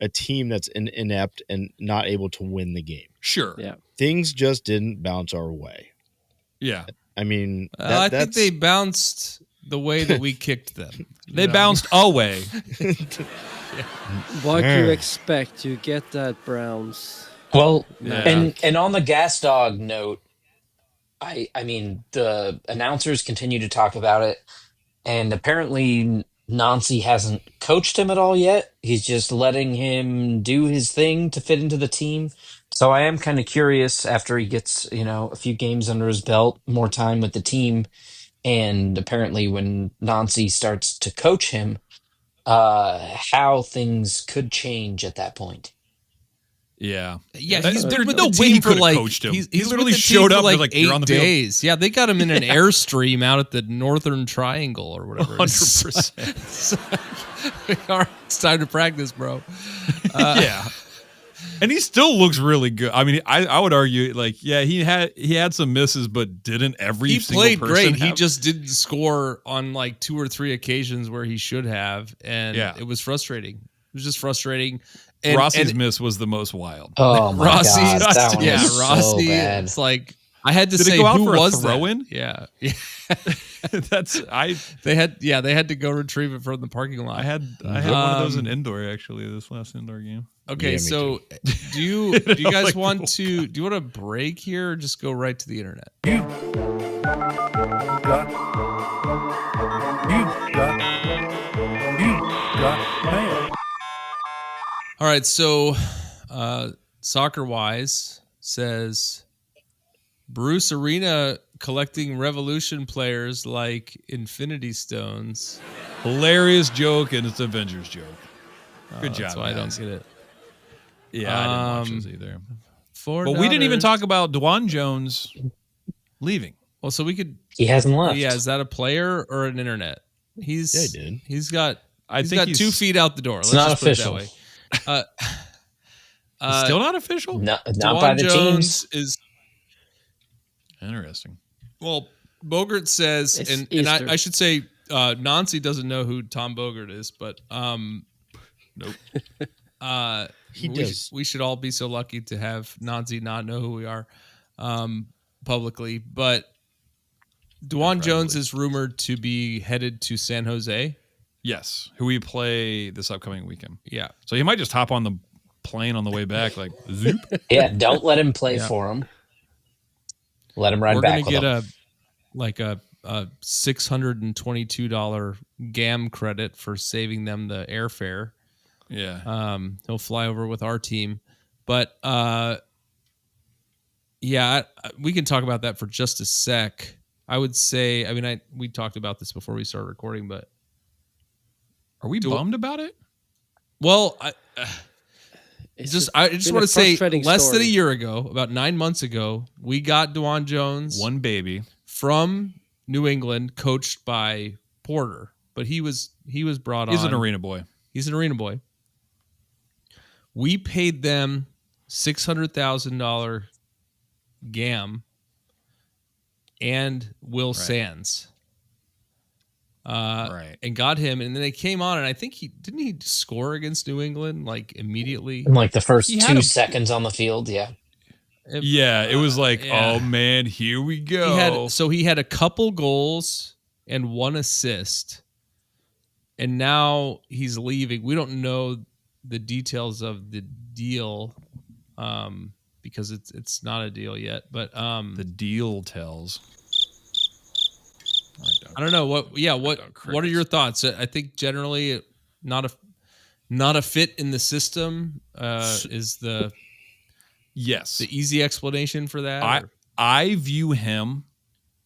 a team that's inept and not able to win the game. Sure. Yeah. Things just didn't bounce our way. Yeah. I mean, I think they bounced the way that we kicked them. They bounced away. What do you expect? You get that, Browns. Well, and on the Gas Dog note, I mean, the announcers continue to talk about it, and apparently Nancy hasn't coached him at all yet. He's just letting him do his thing to fit into the team. So I am kind of curious, after he gets, a few games under his belt, more time with the team, and apparently when Nancy starts to coach him, how things could change at that point. Yeah. There's no way he could have coached him. He literally showed up for 8 days. Yeah, they got him in an airstream out at the Northern Triangle or whatever. 100%. It's time to practice, bro. Yeah. And he still looks really good. I mean, I would argue, he had some misses, but didn't every single person played great. have? He just didn't score on 2 or 3 occasions where he should have, and it was frustrating. It was just frustrating. And Rossi's miss was the most wild. Oh my God, that one was Rossi. so bad. It's like I had to say, it go out who for was a throw-in? Yeah. They had to go retrieve it from the parking lot. I had one of those in indoor, actually, this last indoor game. Okay, so do you guys want to break here or just go right to the internet? All right, so soccer wise, says Bruce Arena collecting Revolution players like Infinity Stones. Hilarious joke, and it's an Avengers joke. Good job. That's why guys. I don't get it. Yeah, I didn't watch those either. Four But we didn't even daughters. talk about Dwan Jones leaving. Well, so we could. He hasn't left. Yeah, is that a player or an internet? Yeah, he did. He's got. I He's think got he's 2 feet out the door. Let's not just official. Put it that way. Still not official? Not Dwan by the Jones teams. is. Interesting. Well, Bogert says, It's and Easter. I should say, Nancy doesn't know who Tom Bogert is, but Nope. He does. We should all be so lucky to have Nancy not know who we are publicly. But Dwan Jones is rumored to be headed to San Jose. Yes, who we play this upcoming weekend. Yeah. So he might just hop on the plane on the way back, like zoop. Yeah, don't let him play for him. Let him ride We're back gonna with get him. a $622 GAM credit for saving them the airfare. Yeah. He'll fly over with our team, but yeah, we can talk about that for just a sec. I would say, I mean, we talked about this before we started recording, but Are we bummed about it? well, I It's just been want a to say, frustrating less than a story. year ago, about 9 months ago, we got Dwan Jones, One baby. from New England, coached by Porter, but he was brought on. He's an arena boy. He's an arena boy. We paid them $600,000 GAM and Will Sands. Right. And got him, and then they came on, and I think he score against New England like immediately. In like the first He had 2 seconds on the field, yeah. Yeah, it was like, yeah. oh man, here we go. He had a couple goals and 1 assist, and now he's leaving. We don't know the details of the deal because it's not a deal yet. But the deal tells. I don't know what. Yeah, what are your thoughts? I think generally not a fit in the system is the easy explanation for that. I view him,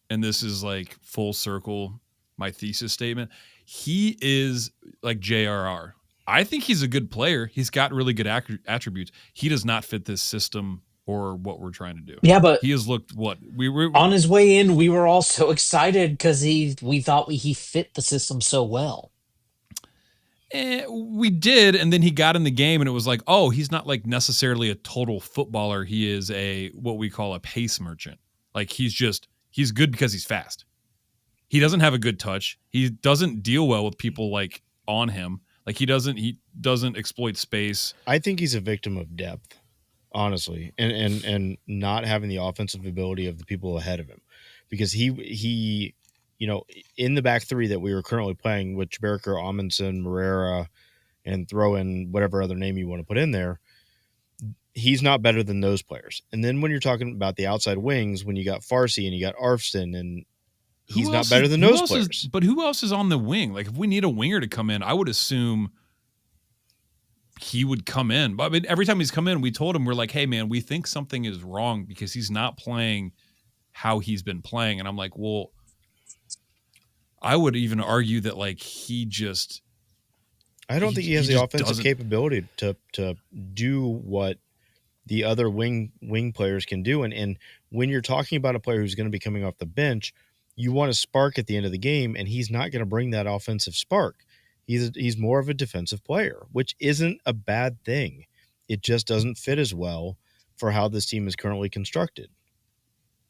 and this is like full circle my thesis statement. He is like JRR. I think he's a good player. He's got really good attributes. He does not fit this system or what we're trying to do. Yeah, but he has looked we were on his way in. We were all so excited because we thought he fit the system so well. We did, and then he got in the game, and it was like, oh, he's not like necessarily a total footballer. He is what we call a pace merchant. Like he's good because he's fast. He doesn't have a good touch. He doesn't deal well with people like on him. Like he doesn't exploit space. I think he's a victim of depth, honestly, and not having the offensive ability of the people ahead of him, because he in the back three that we were currently playing with Berker, Amundsen, Moreira, and throw in whatever other name you want to put in there, he's not better than those players. And then when you're talking about the outside wings, when you got Farsi and you got Arfston, and he's not better than those players. But who else is on the wing? Like if we need a winger to come in, I would assume he would come in. But I mean, every time he's come in, we told him, we're like, hey man, we think something is wrong because he's not playing how he's been playing. And I'm like, well, I would even argue that like I don't think he has the offensive capability to do what the other wing players can do. And when you're talking about a player who's going to be coming off the bench, you want a spark at the end of the game, and he's not going to bring that offensive spark. He's more of a defensive player, which isn't a bad thing. It just doesn't fit as well for how this team is currently constructed.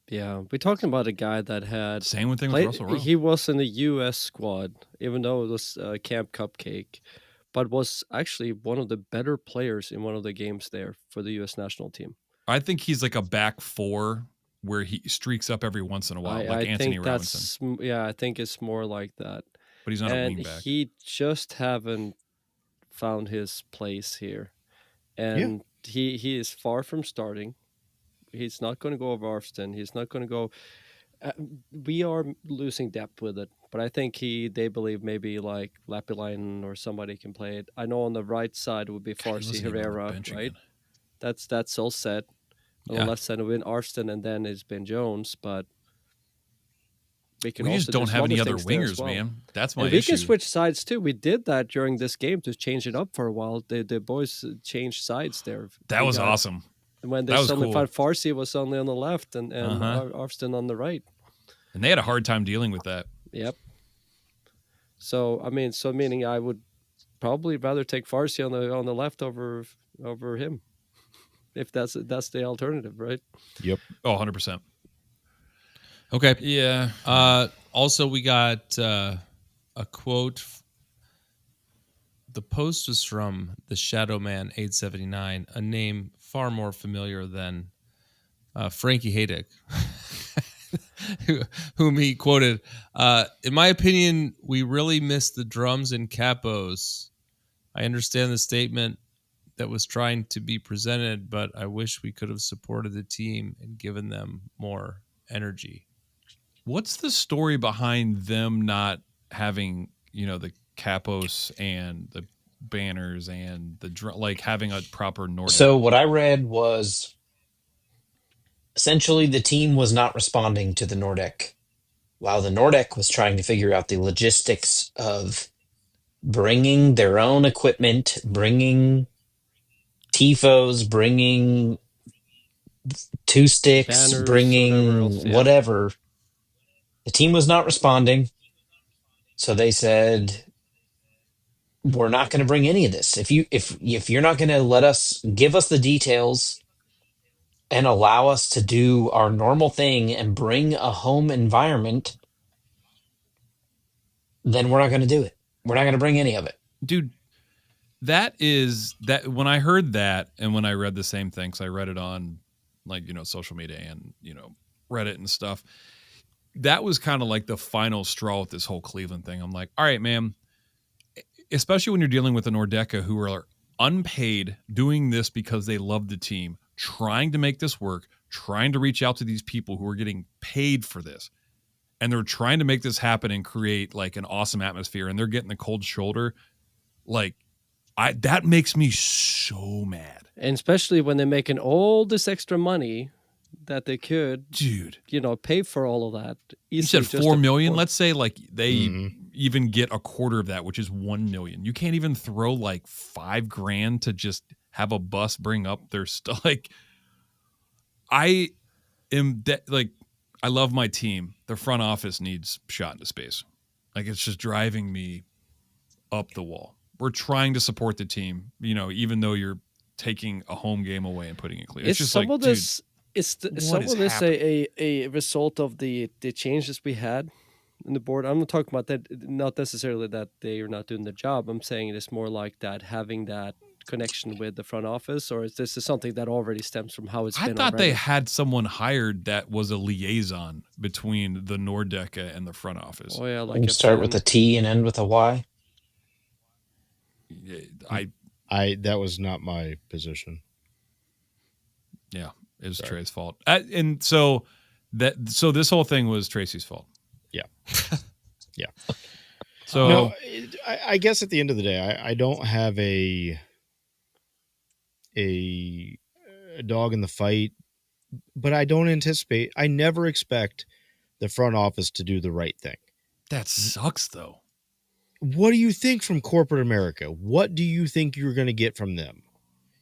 Yeah, we're talking about a guy that had same thing with Russell Rowe. He was in the U.S. squad, even though it was Camp Cupcake, but was actually one of the better players in one of the games there for the U.S. national team. I think he's like a back four where he streaks up every once in a while, like Anthony Robinson. Yeah, I think it's more like that. But he's not a wing back. He just haven't found his place here, and he is far from starting. He's not going to go over Arfston. He's not going to go. We are losing depth with it, but I think they believe maybe like Lapilainen or somebody can play it. I know on the right side would be Farsi Herrera, right? That's all set. On the left side, it's been Arston, and then it's been Jones. But we just don't have any other wingers, man. That's my issue. We can switch sides too. We did that during this game to change it up for a while. The boys changed sides there. That was awesome. When they suddenly found Farsi was only on the left and Arston on the right. And they had a hard time dealing with that. Yep. So meaning I would probably rather take Farsi on the left over him, if that's the alternative, right? Yep. Oh, 100%. Okay. Yeah. Also, we got a quote. The post was from the Shadow Man 879, a name far more familiar than Frankie Haydick, whom he quoted. In my opinion, we really missed the drums and capos. I understand the statement that was trying to be presented, but I wish we could have supported the team and given them more energy. What's the story behind them not having, the capos and the banners and the having a proper Nordic? So what I read was essentially the team was not responding to the Nordic, while the Nordic was trying to figure out the logistics of bringing their own equipment, bringing tifos, bringing two sticks, Banners, bringing whatever. The team was not responding, so they said, "We're not going to bring any of this. If you're not going to give us the details and allow us to do our normal thing and bring a home environment, then we're not going to do it. We're not going to bring any of it." Dude, that when I heard that, and when I read the same thing, because I read it on social media and Reddit and stuff, that was kind of like the final straw with this whole Cleveland thing. I'm like, all right, man, especially when you're dealing with a Nordeca who are unpaid, doing this because they love the team, trying to make this work, trying to reach out to these people who are getting paid for this, and they're trying to make this happen and create like an awesome atmosphere, and they're getting the cold shoulder. That makes me so mad. And especially when they're making all this extra money that they could, dude, pay for all of that. You said $4 million. Let's say they even get a quarter of that, which is $1 million. You can't even throw like $5,000 to just have a bus bring up their stuff. I love my team. The front office needs shot into space. It's just driving me up the wall. We're trying to support the team, even though you're taking a home game away and putting it clear. It's just some of this. Is some of this happening? a result of the changes we had in the board? I'm not talking about that, not necessarily that they are not doing the job. I'm saying it is more like that, having that connection with the front office, or is this something that already stems from how it's been? I thought already? they had someone hired that was a liaison between the Nordeca and the front office. Oh yeah, You start with a T and end with a Y. That was not my position. Yeah. It was Trey's fault. And so this whole thing was Tracy's fault. Yeah. Yeah. So no, I guess at the end of the day, I don't have a dog in the fight, but I never expect the front office to do the right thing. That sucks though. What do you think from corporate America? What do you think you're going to get from them?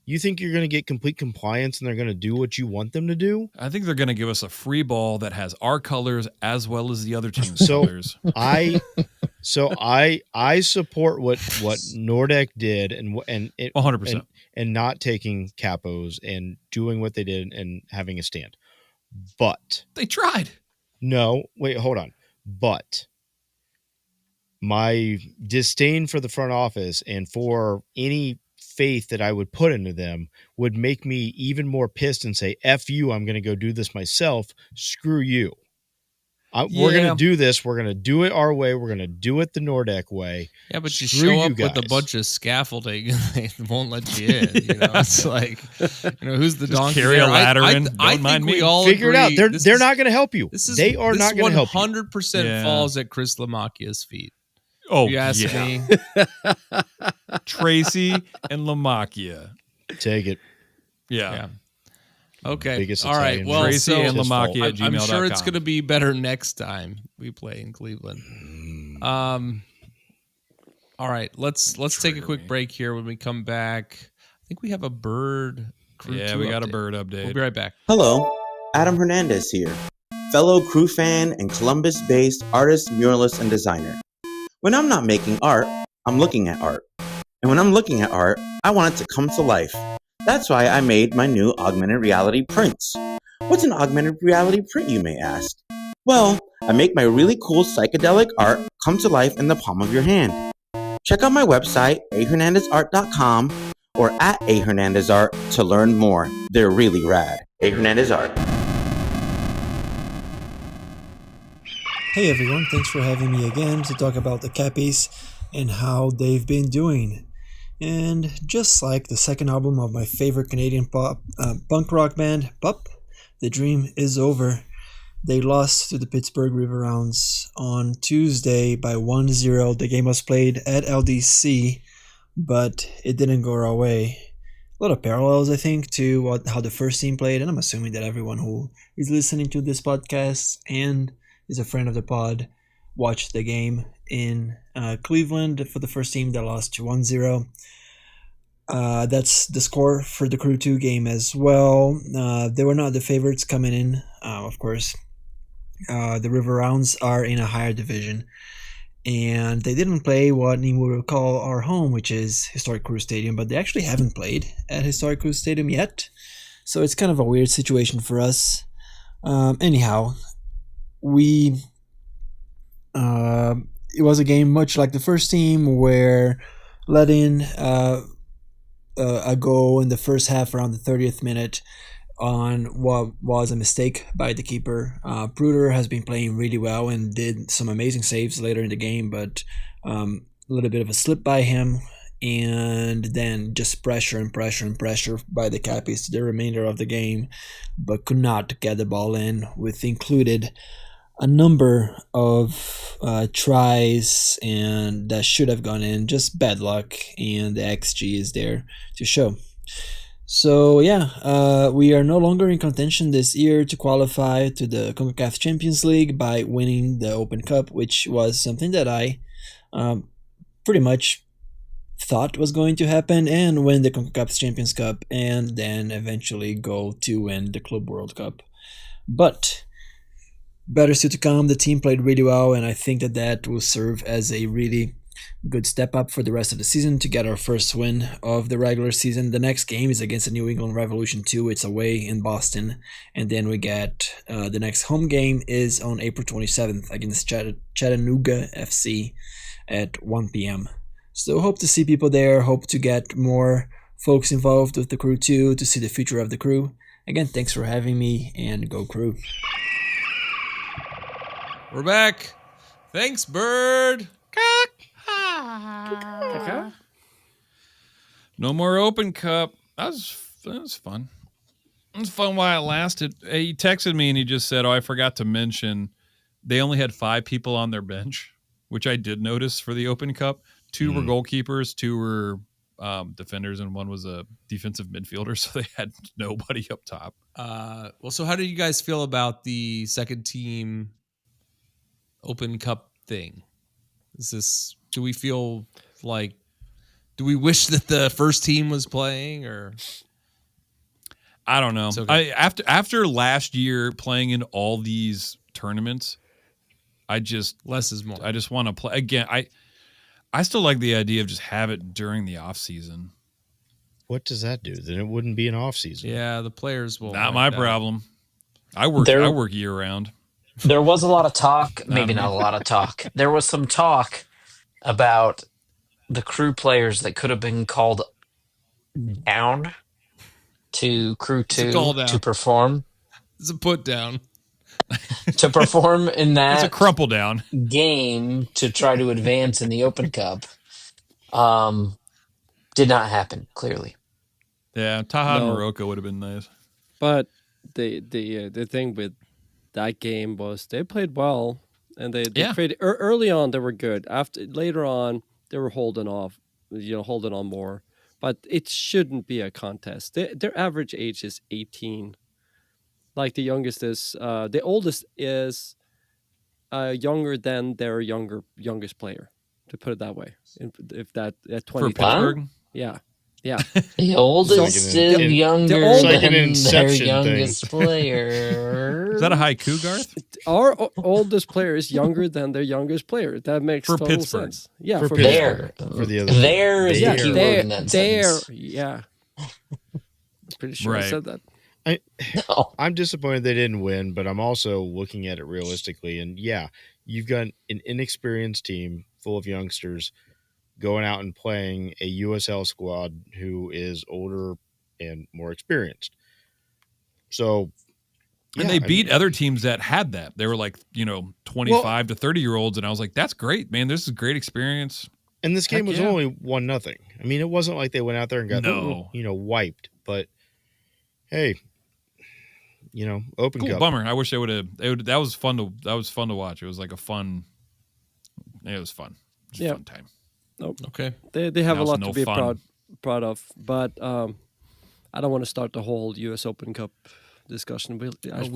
You think you're going to get complete compliance and they're going to do what you want them to do? I think they're going to give us a free ball that has our colors as well as the other team's colors. I support what Nordec did and 100% and not taking capos and doing what they did and having a stand. But they tried. No, wait, hold on. But my disdain for the front office and for any faith that I would put into them would make me even more pissed and say, F you, I'm going to go do this myself. Screw you. We're going to do this. We're going to do it our way. We're going to do it the Nordec way. Yeah, but you show up with a bunch of scaffolding and they won't let you in. It's like, who's the donkey? Carry a ladder in. I think we all figure agree, it out. They're not going to help you. They are not going to help you. 100% falls at Chris Lamakia's feet. Oh, you ask me. Tracy and Lamakia. Take it. Yeah. Okay. Biggest All right. Italian Well, Tracy so and Lamaki at I'm gmail.com. sure it's going to be better next time we play in Cleveland. All right. Let's take a quick break here. When we come back, I think we have a bird crew. Yeah, we got a bird update. We'll be right back. Hello, Adam Hernandez here, fellow crew fan and Columbus-based artist, muralist, and designer. When I'm not making art, I'm looking at art. And when I'm looking at art, I want it to come to life. That's why I made my new augmented reality prints. What's an augmented reality print, you may ask? Well, I make my really cool psychedelic art come to life in the palm of your hand. Check out my website, ahernandezart.com, or at ahernandezart to learn more. They're really rad. A Hernandez Art. Hey everyone, thanks for having me again to talk about the Cappies and how they've been doing. And just like the second album of my favorite Canadian punk rock band, Pup, the dream is over. They lost to the Pittsburgh River Rounds on Tuesday by 1-0. The game was played at LDC, but it didn't go our way. A lot of parallels, I think, to how the first team played, and I'm assuming that everyone who is listening to this podcast and is a friend of the pod watched the game in Cleveland for the first team that lost to 1-0. That's the score for the Crew 2 game as well. They were not the favorites coming in, of course. The River Rounds are in a higher division, and they didn't play what Nemo would call our home, which is Historic Crew Stadium, but they actually haven't played at Historic Crew Stadium yet, so it's kind of a weird situation for us. Anyhow, it was a game much like the first team, where let in a goal in the first half around the 30th minute on what was a mistake by the keeper. Pruder has been playing really well and did some amazing saves later in the game, but a little bit of a slip by him, and then just pressure by the Cappies the remainder of the game, but could not get the ball in, with included a number of tries and that should have gone in. Just bad luck, and the XG is there to show. So yeah, we are no longer in contention this year to qualify to the CONCACAF Champions League by winning the Open Cup, which was something that I pretty much thought was going to happen, and win the CONCACAF Champions Cup, and then eventually go to win the Club World Cup. But better still to come. The team played really well, and I think that will serve as a really good step up for the rest of the season to get our first win of the regular season. The next game is against the New England Revolution 2. It's away in Boston, and then we get the next home game is on April 27th against Chattanooga FC at 1 p.m. So hope to see people there, hope to get more folks involved with the Crew 2 to see the future of the Crew. Again, thanks for having me, and go Crew. We're back. Thanks, Bird. No more Open Cup. That was fun. It was fun while it lasted. He texted me and he just said, I forgot to mention they only had 5 people on their bench, which I did notice for the Open Cup. 2 were goalkeepers, 2 were defenders, and 1 was a defensive midfielder, so they had nobody up top. Well, so how do you guys feel about the second team Open Cup thing? Do we feel like, do we wish that the first team was playing, or? I don't know. Okay. After last year playing in all these tournaments, less is more. I just want to play again. I still like the idea of just have it during the off season. What does that do? Then it wouldn't be an off season. Yeah, the players will. Not my problem. I work year round. There was a lot of talk, maybe not a lot of talk. There was some talk about the Crew players that could have been called down to Crew 2 to perform. It's a put down. To perform in that it's a crumple down game to try to advance in the Open Cup. Did not happen, clearly. Yeah, Taha and Morocco would have been nice. But the thing with that game was they played well, and they played early on. They were good. Later on, they were holding on more. But it shouldn't be a contest. Their average age is 18. Like the youngest is the oldest is younger than their youngest player, to put it that way. If that at 20 For Pittsburgh? yeah. Yeah. The oldest is younger than their youngest player. Is that a haiku, Garth? Our oldest player is younger than their youngest player. That makes For total Pittsburgh. sense. Yeah, For Pittsburgh. For the other there is the keyword in that sentence. Yeah. Pretty sure I Right. said that. I'm disappointed they didn't win, but I'm also looking at it realistically. And yeah, you've got an inexperienced team full of youngsters going out and playing a USL squad who is older and more experienced. So, And they beat other teams that had that. They were like, 25 to 30-year-olds. And I was like, that's great, man. This is a great experience. And this game was yeah. only 1-0. I mean, it wasn't like they went out there and got wiped. But hey, Open Cool. Cup. Bummer. I wish they would have. That was fun to watch. It was like a fun. It was fun. It was a fun time. Nope. Okay. They have a lot no to be fun. proud of, but I don't want to start the whole U.S. Open Cup discussion. We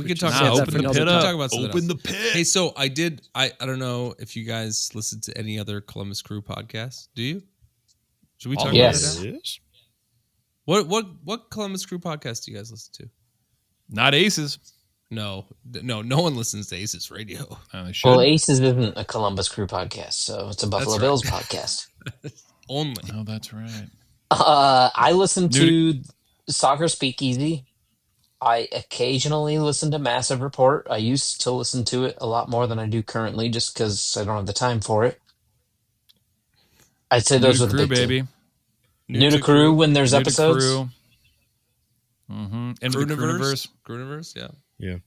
could talk about open the pit up. Open the pit. Hey, so I don't know if you guys listen to any other Columbus Crew podcasts. Do you? Should we talk about it now? Yes. What Columbus Crew podcast do you guys listen to? Not Aces. No one listens to Aces Radio. Well, Aces isn't a Columbus Crew podcast, so it's a Buffalo Bills podcast. Only. Oh, that's right. I listen to Soccer Speakeasy. I occasionally listen to Massive Report. I used to listen to it a lot more than I do currently, just because I don't have the time for it. I'd say those are the big baby. two. New to Crew when there's episodes. Mm-hmm. And Crewniverse. Crewniverse, yeah. Yeah.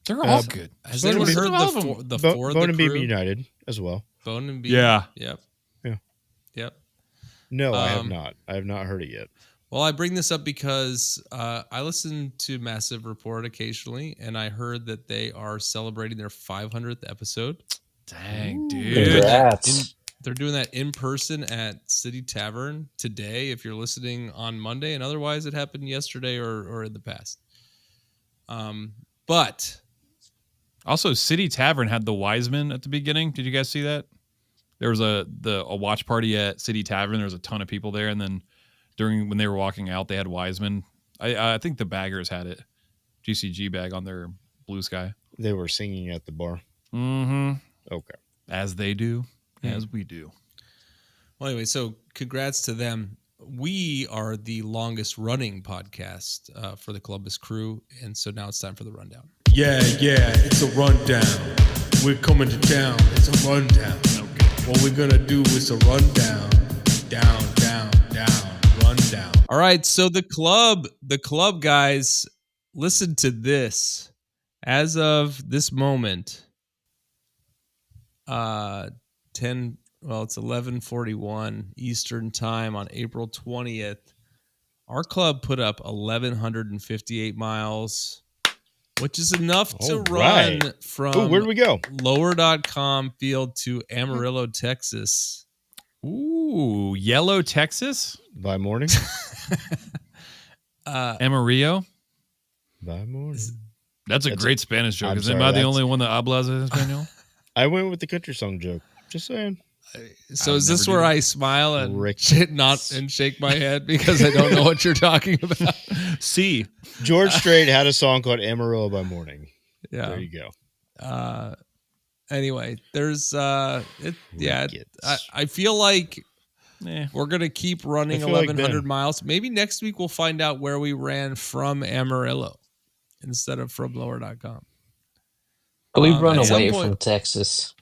They're all good. Has anyone heard the four of the Bone and Beam Crew? United as well. Bone and Beam. Yeah. Yep. Yeah. Yep. No, I have not. I have not heard it yet. Well, I bring this up because I listen to Massive Report occasionally, and I heard that they are celebrating their 500th episode. Dang, dude. Congrats. They're doing that in person at City Tavern today, if you're listening on Monday, and otherwise it happened yesterday or in the past. But also, City Tavern had the Wiseman at the beginning. Did you guys see that? There was a watch party at City Tavern. There was a ton of people there, and then when they were walking out, they had Wiseman. I think the Baggers had it, GCG bag on their Blue Sky. They were singing at the bar. Mm-hmm. Okay. As they do. As we do. Well, anyway, so congrats to them. We are the longest running podcast for the Columbus Crew, and so now it's time for the rundown. Yeah, it's a rundown. We're coming to town. It's a rundown. Okay. What we're gonna do is a rundown. Down, rundown. All right, so the club guys, listen to this. As of this moment, it's 11:41 Eastern time on April 20th. Our club put up 1,158 miles, which is enough to run from where'd we go? Lower.com field to Amarillo, Texas. Ooh, Yellow, Texas? By morning? Amarillo? By morning. That's a great Spanish joke. I'm Am sorry, I the only one that hablas en español? I went with the country song joke. Just saying. So is this where I smile and not and shake my head because I don't know what you're talking about? See, George Strait had a song called Amarillo by Morning. Yeah, there you go. Anyway, there's I feel like we're gonna keep running 1,100 miles. Maybe next week we'll find out where we ran from Amarillo instead of from Lower.com. We run away from Texas.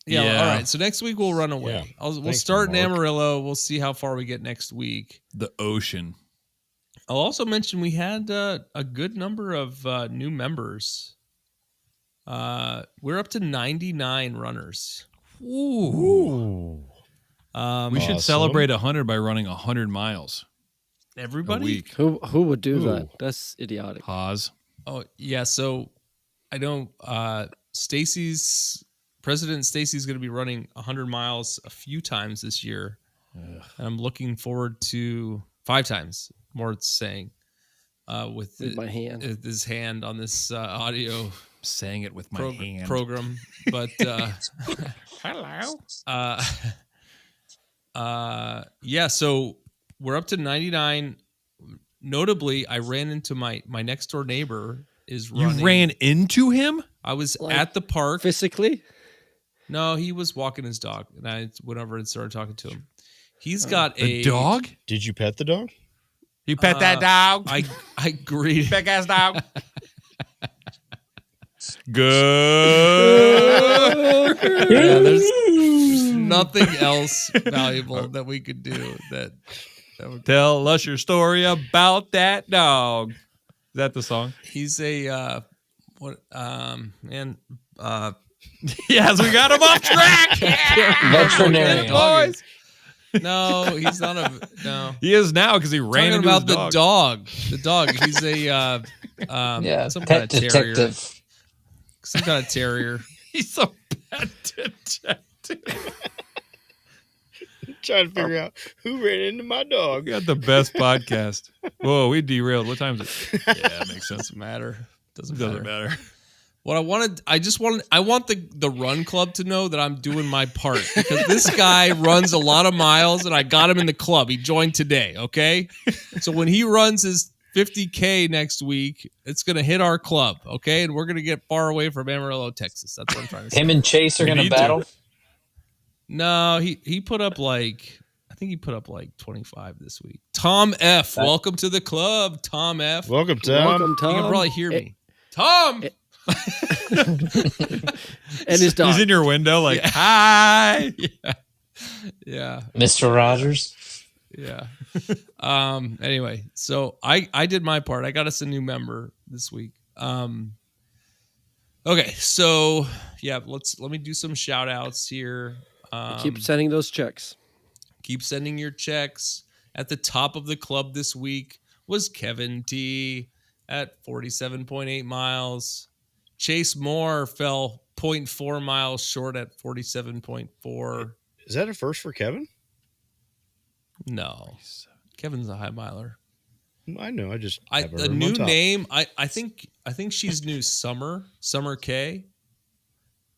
Yeah. All right. So next week we'll run away. Yeah. We'll start in Amarillo. We'll see how far we get next week. The ocean. I'll also mention we had a good number of new members. We're up to 99 runners. Ooh. We should celebrate 100 by running 100 miles. Everybody? A week. Who would do that? That's idiotic. Haws. Oh yeah. So I know President Stacy's going to be running 100 miles a few times this year. And I'm looking forward to 5 times, more it's saying. with my hand. His hand on this audio. Saying it with my hand program, but hello. Yeah. So we're up to 99. Notably, I ran into my next door neighbor. You ran into him? I was at the park physically. No, he was walking his dog, and I went over and started talking to him. He's got a dog. Did you pet the dog? You pet that dog? I agreed. Big ass dog. Good. Yeah, there's nothing else valuable that we could do. That would tell us your story about that dog. Is that the song? He's a yes, we got him off track. Veterinarian. Boys. No, he's not a no. He is now because he ran into about his dog. The dog. He's a some kind of pet terrier. detective. Some kind of terrier. He's a pet detective. Trying to figure out who ran into my dog. We got the best podcast. Whoa, we derailed. What time is it? Yeah, it makes sense. Doesn't matter. Doesn't matter. What I want the run club to know that I'm doing my part, because this guy runs a lot of miles and I got him in the club. He joined today. Okay. So when he runs his 50K next week, it's going to hit our club. Okay. And we're going to get far away from Amarillo, Texas. That's what I'm trying to say. Him and Chase are going to battle. No, he put up I think he put up 25 this week. Tom F. Welcome to the club, Tom F. Welcome, Tom. You can probably hear me. Tom! And his dog. He's in your window like, hi. Yeah. Mr. Rogers. Yeah. Anyway, so I did my part. I got us a new member this week. Okay, so yeah, let me do some shout outs here. Keep sending those checks. Keep sending your checks. At the top of the club this week was Kevin T at 47.8 miles. Chase Moore fell 0.4 miles short at 47.4. Is that a first for Kevin? No. Kevin's a high miler. I know. A new name. I think she's new. Summer K.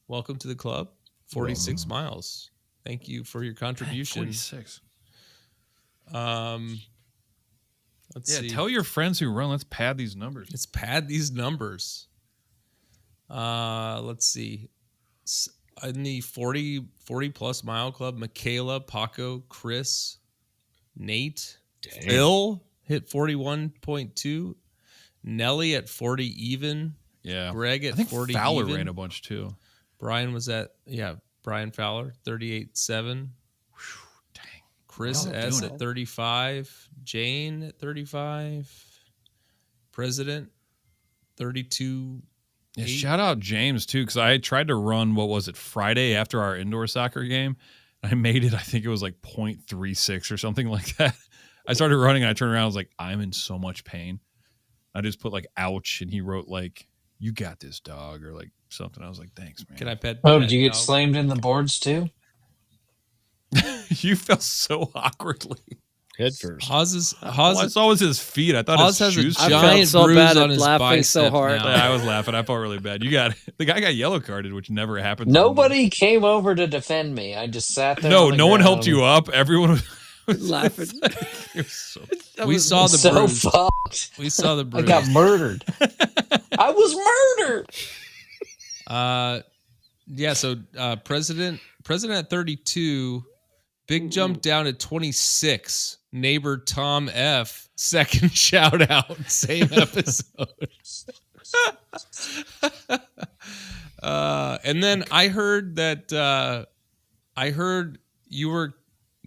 Welcome to the club. 46 miles. Thank you for your contribution. 46. Let's see. Tell your friends who run. Let's pad these numbers. Let's see. In the 40 plus mile club, Michaela, Paco, Chris, Nate, Phil hit 41.2. Nelly at 40 even. Yeah. Greg at 40 Fowler even. ran a bunch too. Brian was at Brian Fowler 38.7. Dang. Chris S at 35. Jane at 35. President 32. Yeah, shout out James too, because I tried to run, Friday after our indoor soccer game. I made it, I think it was 0.36 or something like that. I started running and I turned around, I was like, I'm in so much pain. I just put ouch, and he wrote you got this, dog, or something. I was like, thanks, man. Can I pet? Oh, did you get slammed in the boards too? You fell so awkwardly. Head first. Haws I saw was his feet. I thought Haws his has shoes. a giant bruise on his laughing bicep so hard. now. Yeah, I was laughing. I felt really bad. The guy got yellow carded, which never happened. Nobody came over to defend me. I just sat there. No one helped you up. Everyone was laughing. We saw the so bruise. fucked. We saw the bruise. I got murdered. I was murdered. Yeah. So president at 32, big jump down to 26. Neighbor Tom F. Second shout out. Same episode. And then I heard that you were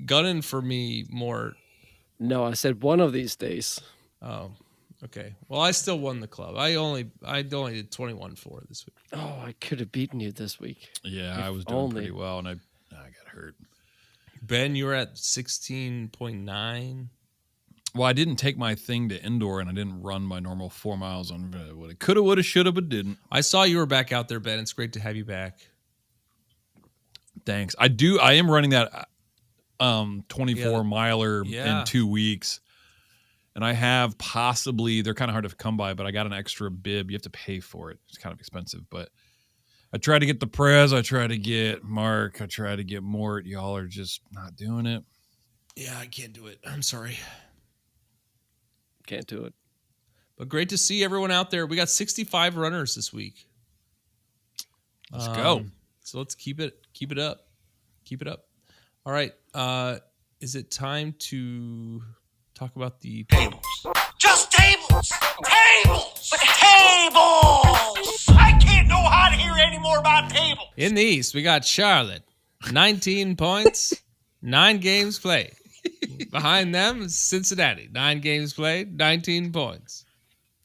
gunning for me more. No, I said one of these days. Oh, okay. Well, I still won the club. I only did 21.4 this week. Oh, I could have beaten you this week. Yeah, I was doing pretty well, and I got hurt. Ben, you were at 16.9. Well, I didn't take my thing to indoor, and I didn't run my normal 4 miles on what it coulda, woulda, shoulda, but didn't. I saw you were back out there, Ben. It's great to have you back. Thanks. I am running that 24 miler in 2 weeks. And I have possibly, they're kind of hard to come by, but I got an extra bib. You have to pay for it. It's kind of expensive, but I try to get the Prez. I try to get Mark. I try to get Mort. Y'all are just not doing it. Yeah, I can't do it. I'm sorry. Can't do it. But great to see everyone out there. We got 65 runners this week. Let's go. So let's keep it up. Keep it up. All right. Is it time to talk about the tables? Just tables! Tables! Tables! I can't know how to hear any more about tables. In the East, we got Charlotte, 19 points, 9 games played. Behind them is Cincinnati, 9 games played, 19 points.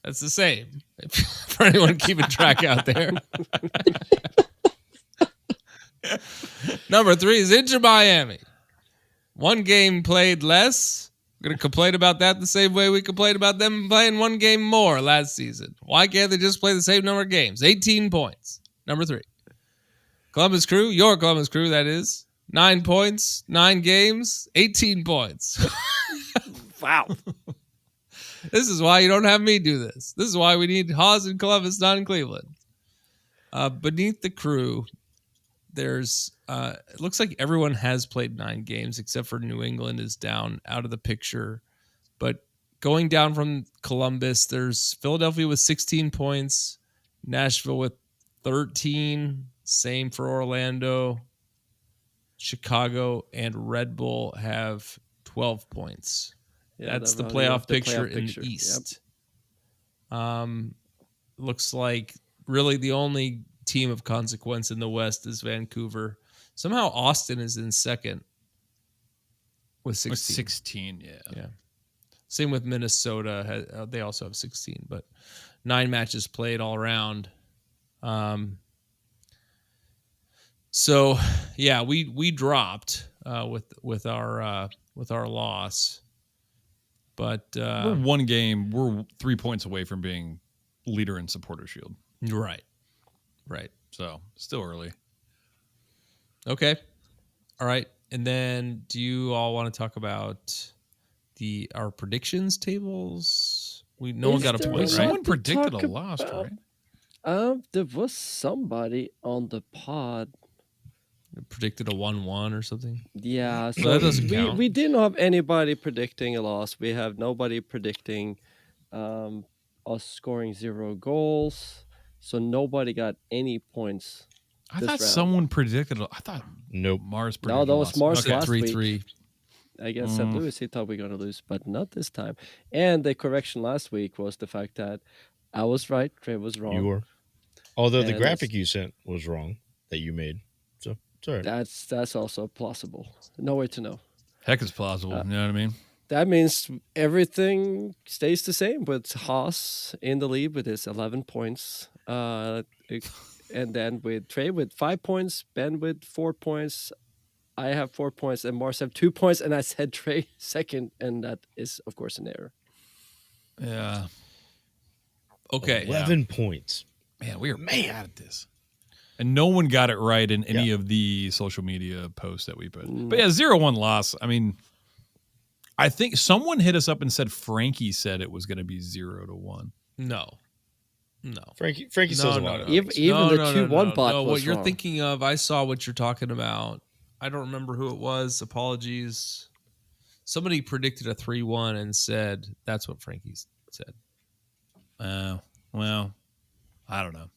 That's the same for anyone keeping track out there. Number 3 is Inter Miami. 1 game played less. We're going to complain about that the same way we complained about them playing 1 game more last season. Why can't they just play the same number of games? 18 points. Number 3. Columbus Crew, your Columbus Crew, that is. 9 points, 9 games, 18 points. Wow. This is why you don't have me do this. This is why we need Haws in Columbus, not in Cleveland. Beneath the Crew, there's it looks like everyone has played 9 games except for New England is down out of the picture. But going down from Columbus, there's Philadelphia with 16 points, Nashville with 13, same for Orlando. Chicago and Red Bull have 12 points. Yeah, that's the playoff picture in the East. Yep. Looks like really the only team of consequence in the West is Vancouver. Somehow Austin is in second with 16. With 16, yeah. Same with Minnesota. They also have 16, but 9 matches played all around. So yeah, we dropped with our loss, but we're 1 game. We're 3 points away from being leader in Supporter Shield. Right. So still early. Okay. All right. And then, do you all want to talk about our predictions tables? No one got a point, right? Someone predicted a loss, right? There was somebody on the pod. Predicted a 1-1 or something. Yeah, so that doesn't count. We didn't have anybody predicting a loss. We have nobody predicting us scoring 0 goals. So nobody got any points. I thought someone predicted. I thought nope. Mars predicted. No, that was Mars last 3-3. week. I guess St. Louis, he thought we were going to lose, but not this time. And the correction last week was the fact that I was right, Trey was wrong. You were. Although the graphic you sent was wrong that you made. So it's all right. That's also plausible. No way to know. Heck, it's plausible. You know what I mean? That means everything stays the same with Haas in the lead with his 11 points. And then with Trey with 5 points, Ben with 4 points. I have 4 points and Mars have 2 points. And I said Trey second. And that is, of course, an error. Yeah. Okay. 11 points. Man, we are bad at this. And no one got it right in any of the social media posts that we put. But yeah, 0-1 loss. I mean, I think someone hit us up and said Frankie said it was going to be 0-1. No. Frankie says a lot. Even the 2-1 bot was what you're wrong. thinking of, I saw what you're talking about. I don't remember who it was. Apologies. Somebody predicted a 3-1 and said that's what Frankie said. Well, I don't know.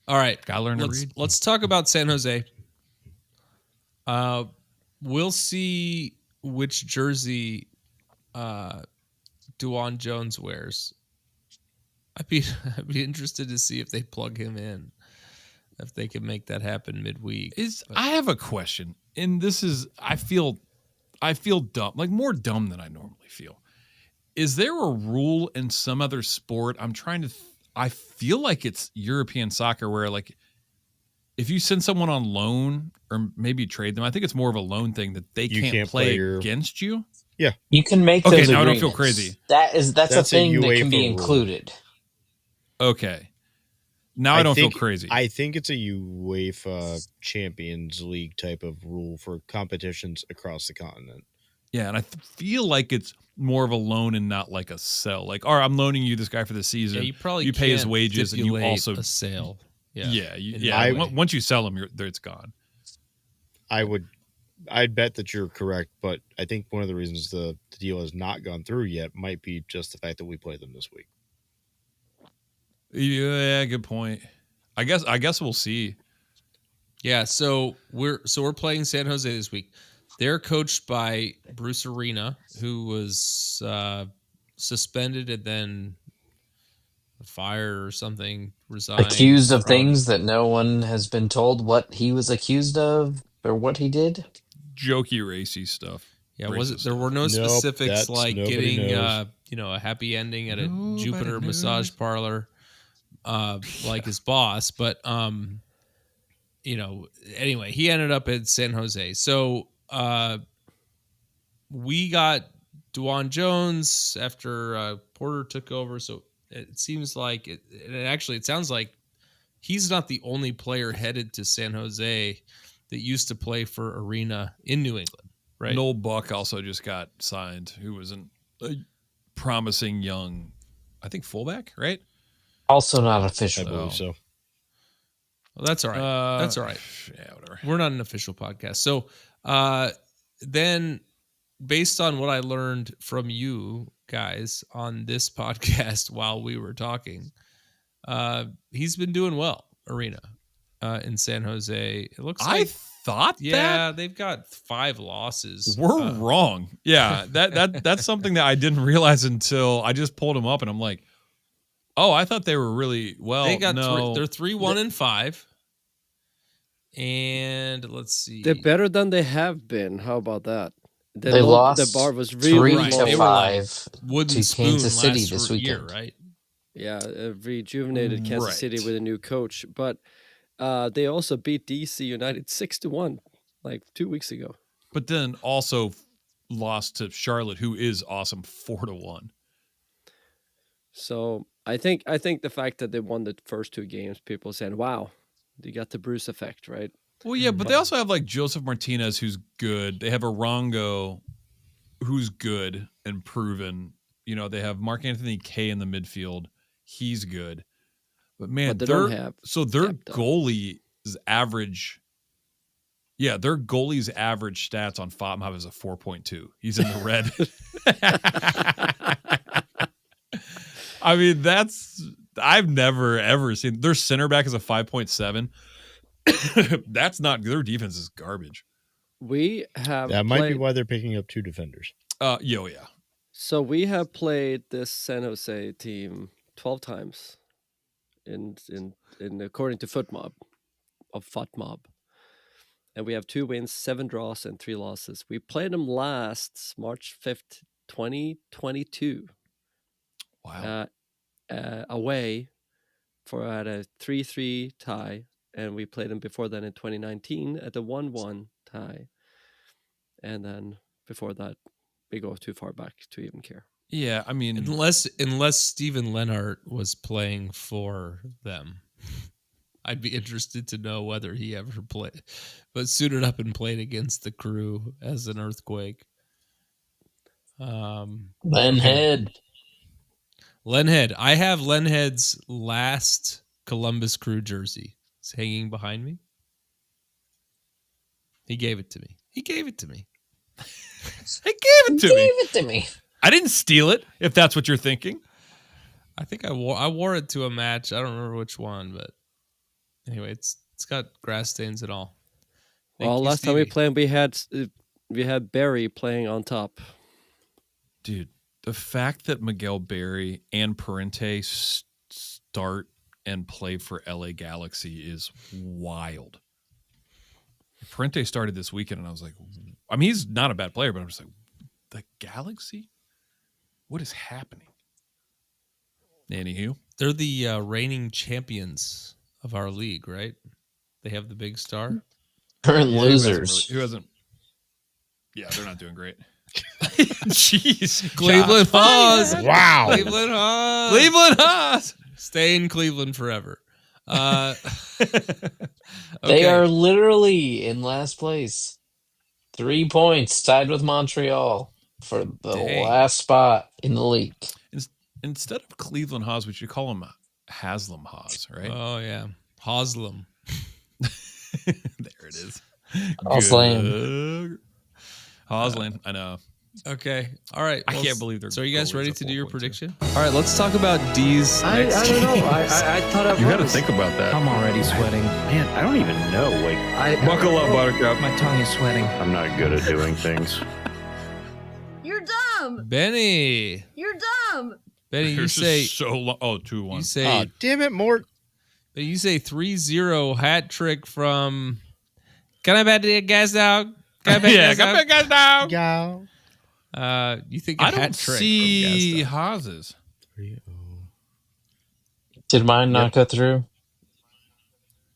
All right. Gotta learn to read. Let's talk about San Jose. We'll see which jersey DeJuan Jones wears. I'd be interested to see if they plug him in, if they can make that happen midweek. I have a question, and this is I feel dumb, like more dumb than I normally feel. Is there a rule in some other sport? I feel like it's European soccer where like if you send someone on loan or maybe trade them, I think it's more of a loan thing that they can't play against you. Yeah, you can make okay. those Now agreements. I don't feel crazy. That's a thing that can be included. Okay. Now I don't feel crazy. I think it's a UEFA Champions League type of rule for competitions across the continent. Yeah, and I feel like it's more of a loan and not like a sell. Like, all right, I'm loaning you this guy for the season. Yeah, you probably you pay his can't wages, and you stipulate also a sale. Once you sell him, it's gone. I'd bet that you're correct, but I think one of the reasons the deal has not gone through yet might be just the fact that we played them this week. Yeah, good point. I guess we'll see. Yeah, so we're playing San Jose this week. They're coached by Bruce Arena, who was suspended and then fired or something, resigned. Accused of things that no one has been told what he was accused of or what he did. Jokey, racy stuff. Yeah, there were no specifics like getting a happy ending at a Jupiter massage parlor like his boss, but anyway, he ended up at San Jose. So we got Dwan Jones after Porter took over, so it seems like it sounds like he's not the only player headed to San Jose that used to play for Arena in New England, right? Noel Buck also just got signed, who was a promising young, I think, fullback, right? Also not official. I believe so. Well, that's all right. That's all right. Yeah, whatever. We're not an official podcast. So then, based on what I learned from you guys on this podcast while we were talking, he's been doing well, Arena, in San Jose. It looks like that they've got 5 losses. We're wrong. Yeah, that's something that I didn't realize until I just pulled them up, and I'm like, oh, I thought they were really well. They got no. They're 3-1-5. And let's see. They're better than they have been. How about that? They lost. The bar was really 3-5 to Kansas City this weekend, year, right? Yeah, a rejuvenated Kansas City with a new coach, but they also beat DC United 6-1 like 2 weeks ago. But then also lost to Charlotte, who is awesome, 4-1. So I think the fact that they won the first 2 games, people saying, "Wow, they got the Bruce effect," right? Well, yeah, but they also have like Joseph Martinez, who's good. They have Arango, who's good and proven. They have Mark Anthony Kay in the midfield. He's good. But man, they don't have their goalie's average. Yeah, their goalie's average stats on FOTMOB is a 4.2. He's in the red. I mean, I've never ever seen their center back is a 5.7. That's not, their defense is garbage. We have might be why they're picking up 2 defenders. Yeah. So we have played this San Jose team 12 times in according to FOTMOB. And we have 2 wins, 7 draws, and 3 losses. We played them last March 5th, 2022. Wow. Away at a 3-3 tie, and we played them before then in 2019 at the 1-1 tie. And then before that, we go too far back to even care. Yeah, I mean, unless Steven Lennart was playing for them, I'd be interested to know whether he ever played, but suited up and played against the Crew as an Earthquake. Lenhead. I have Lenhead's last Columbus Crew jersey. It's hanging behind me. He gave it to me. He gave it to me. I didn't steal it, if that's what you're thinking. I think I wore it to a match. I don't remember which one, but anyway, it's got grass stains and all. Last time we played, we had Barry playing on top. Dude, the fact that Miguel Berry and Parente start and play for LA Galaxy is wild. Parente started this weekend, and I was like, I mean, he's not a bad player, but I'm just like, the Galaxy? What is happening? Anywho, they're the reigning champions of our league, right? They have the big star. Current losers. Who hasn't? Yeah, they're not doing great. Jeez. Cleveland Haws. Wow. Cleveland Haws. Stay in Cleveland forever. They are literally in last place. 3 points, tied with Montreal for the last spot in the league. Instead of Cleveland Haws, we should call him Haslam Haws, right? Oh, yeah. Haslam. There it is. Haslam. Haslam, I know. Okay. All right. I can't believe they're. So are you guys ready to do your prediction? All right. Let's talk about D's. I don't know. I thought I was. You got to think about that. I'm already sweating. Man, I don't even know. Like, buckle up, Buttercup. My tongue is sweating. I'm not good at doing things. You're dumb. Benny. You're dumb. Benny, you This say is so long. Oh, 2-1. You say, damn it, Mort. But you say 3-0 hat trick from. Can I bet the gas dog? Can I bet Yeah, can I bet gas dog? Yeah. You think a I hat don't trick see from Haws's. 3-0. Did mine not go through?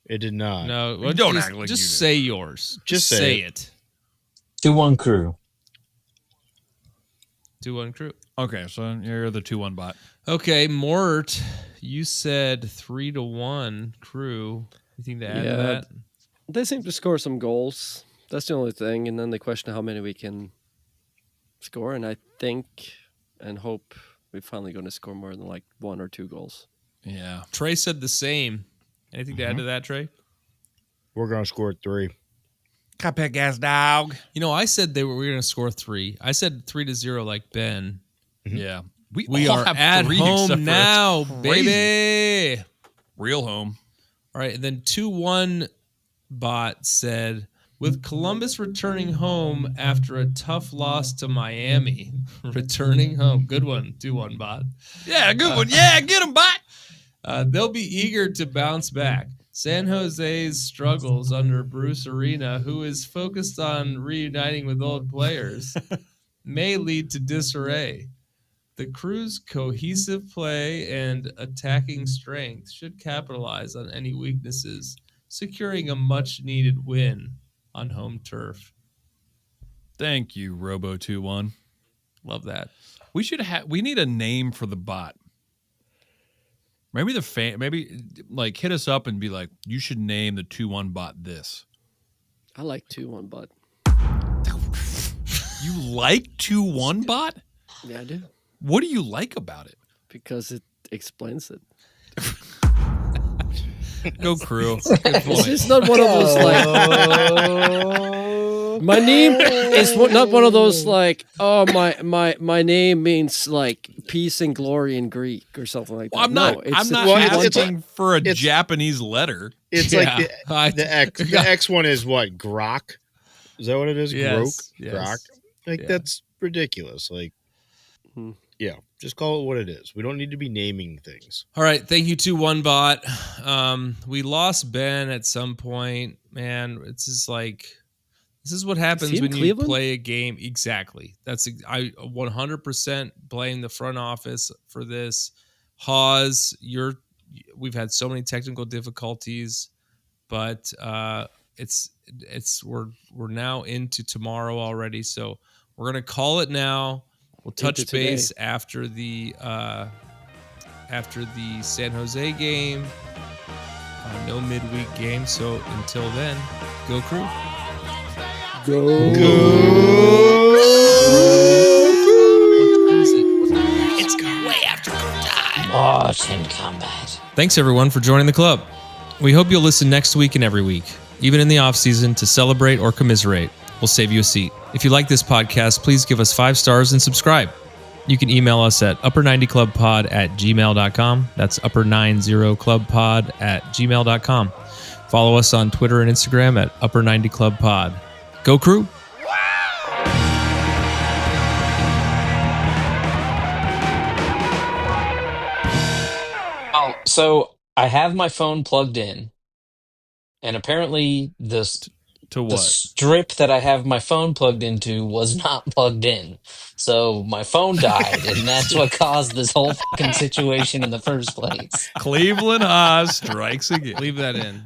It did not. No, You don't act like just you did. say yours. Just say say it. 2-1 crew. 2-1 crew. Okay, so you're the 2-1 bot. Okay, Mort, you said 3-1 crew. Anything to add to that? They seem to score some goals. That's the only thing. And then they question how many we can score. And I think and hope we're finally going to score more than like 1 or 2 goals. Yeah. Trey said the same. Anything to add to that, Trey? We're going to score 3. Cuphead gas dog. You know, I said we were going to score 3. I said 3-0 like Ben. Yeah. We all are have at 3 except for home now, it's crazy. baby. Real home. All right, and then 2-1 bot said, with Columbus returning home after a tough loss to Miami. Returning home. Good one, 2-1 bot. Yeah, good one. Yeah, get him, bot. They'll be eager to bounce back. San Jose's struggles under Bruce Arena, who is focused on reuniting with old players, may lead to disarray. The crew's cohesive play and attacking strength should capitalize on any weaknesses, securing a much-needed win on home turf. Thank you, Robo21. Love that. We need a name for the bot. Maybe like hit us up and be like, you should name the 2-1 bot this. I like 2-1 bot. You like 2-1 bot? Yeah, I do. What do you like about it? Because it explains it. Go crew. It's just not one of those like. My name is not one of those like. Oh, my name means like peace and glory in Greek or something like that. Well, I'm not asking for a Japanese letter. It's like the X one is what? Grok? Is that what it is? Yes, Grok? Like that's ridiculous. Like, yeah, just call it what it is. We don't need to be naming things. All right, thank you 2-1 bot. We lost Ben at some point. Man, it's just like this is what happens when you play a game. Exactly. I 100% blame the front office for this. Haws, we've had so many technical difficulties, but we're now into tomorrow already, so we're gonna call it now. We'll touch base after the San Jose game. No midweek game, so until then, go crew. Go. It's way after go time. Lost in combat. Thanks everyone for joining the club. We hope you'll listen next week and every week, even in the off season, to celebrate or commiserate. We'll save you a seat. If you like this podcast, please give us 5 stars and subscribe. You can email us at upper90clubpod@gmail.com. That's upper90clubpod@gmail.com. Follow us on Twitter and Instagram at upper90clubpod. Go crew! Oh, so I have my phone plugged in, and apparently the strip that I have my phone plugged into was not plugged in. So my phone died, and that's what caused this whole fucking situation in the first place. Cleveland Haws strikes again. Leave that in.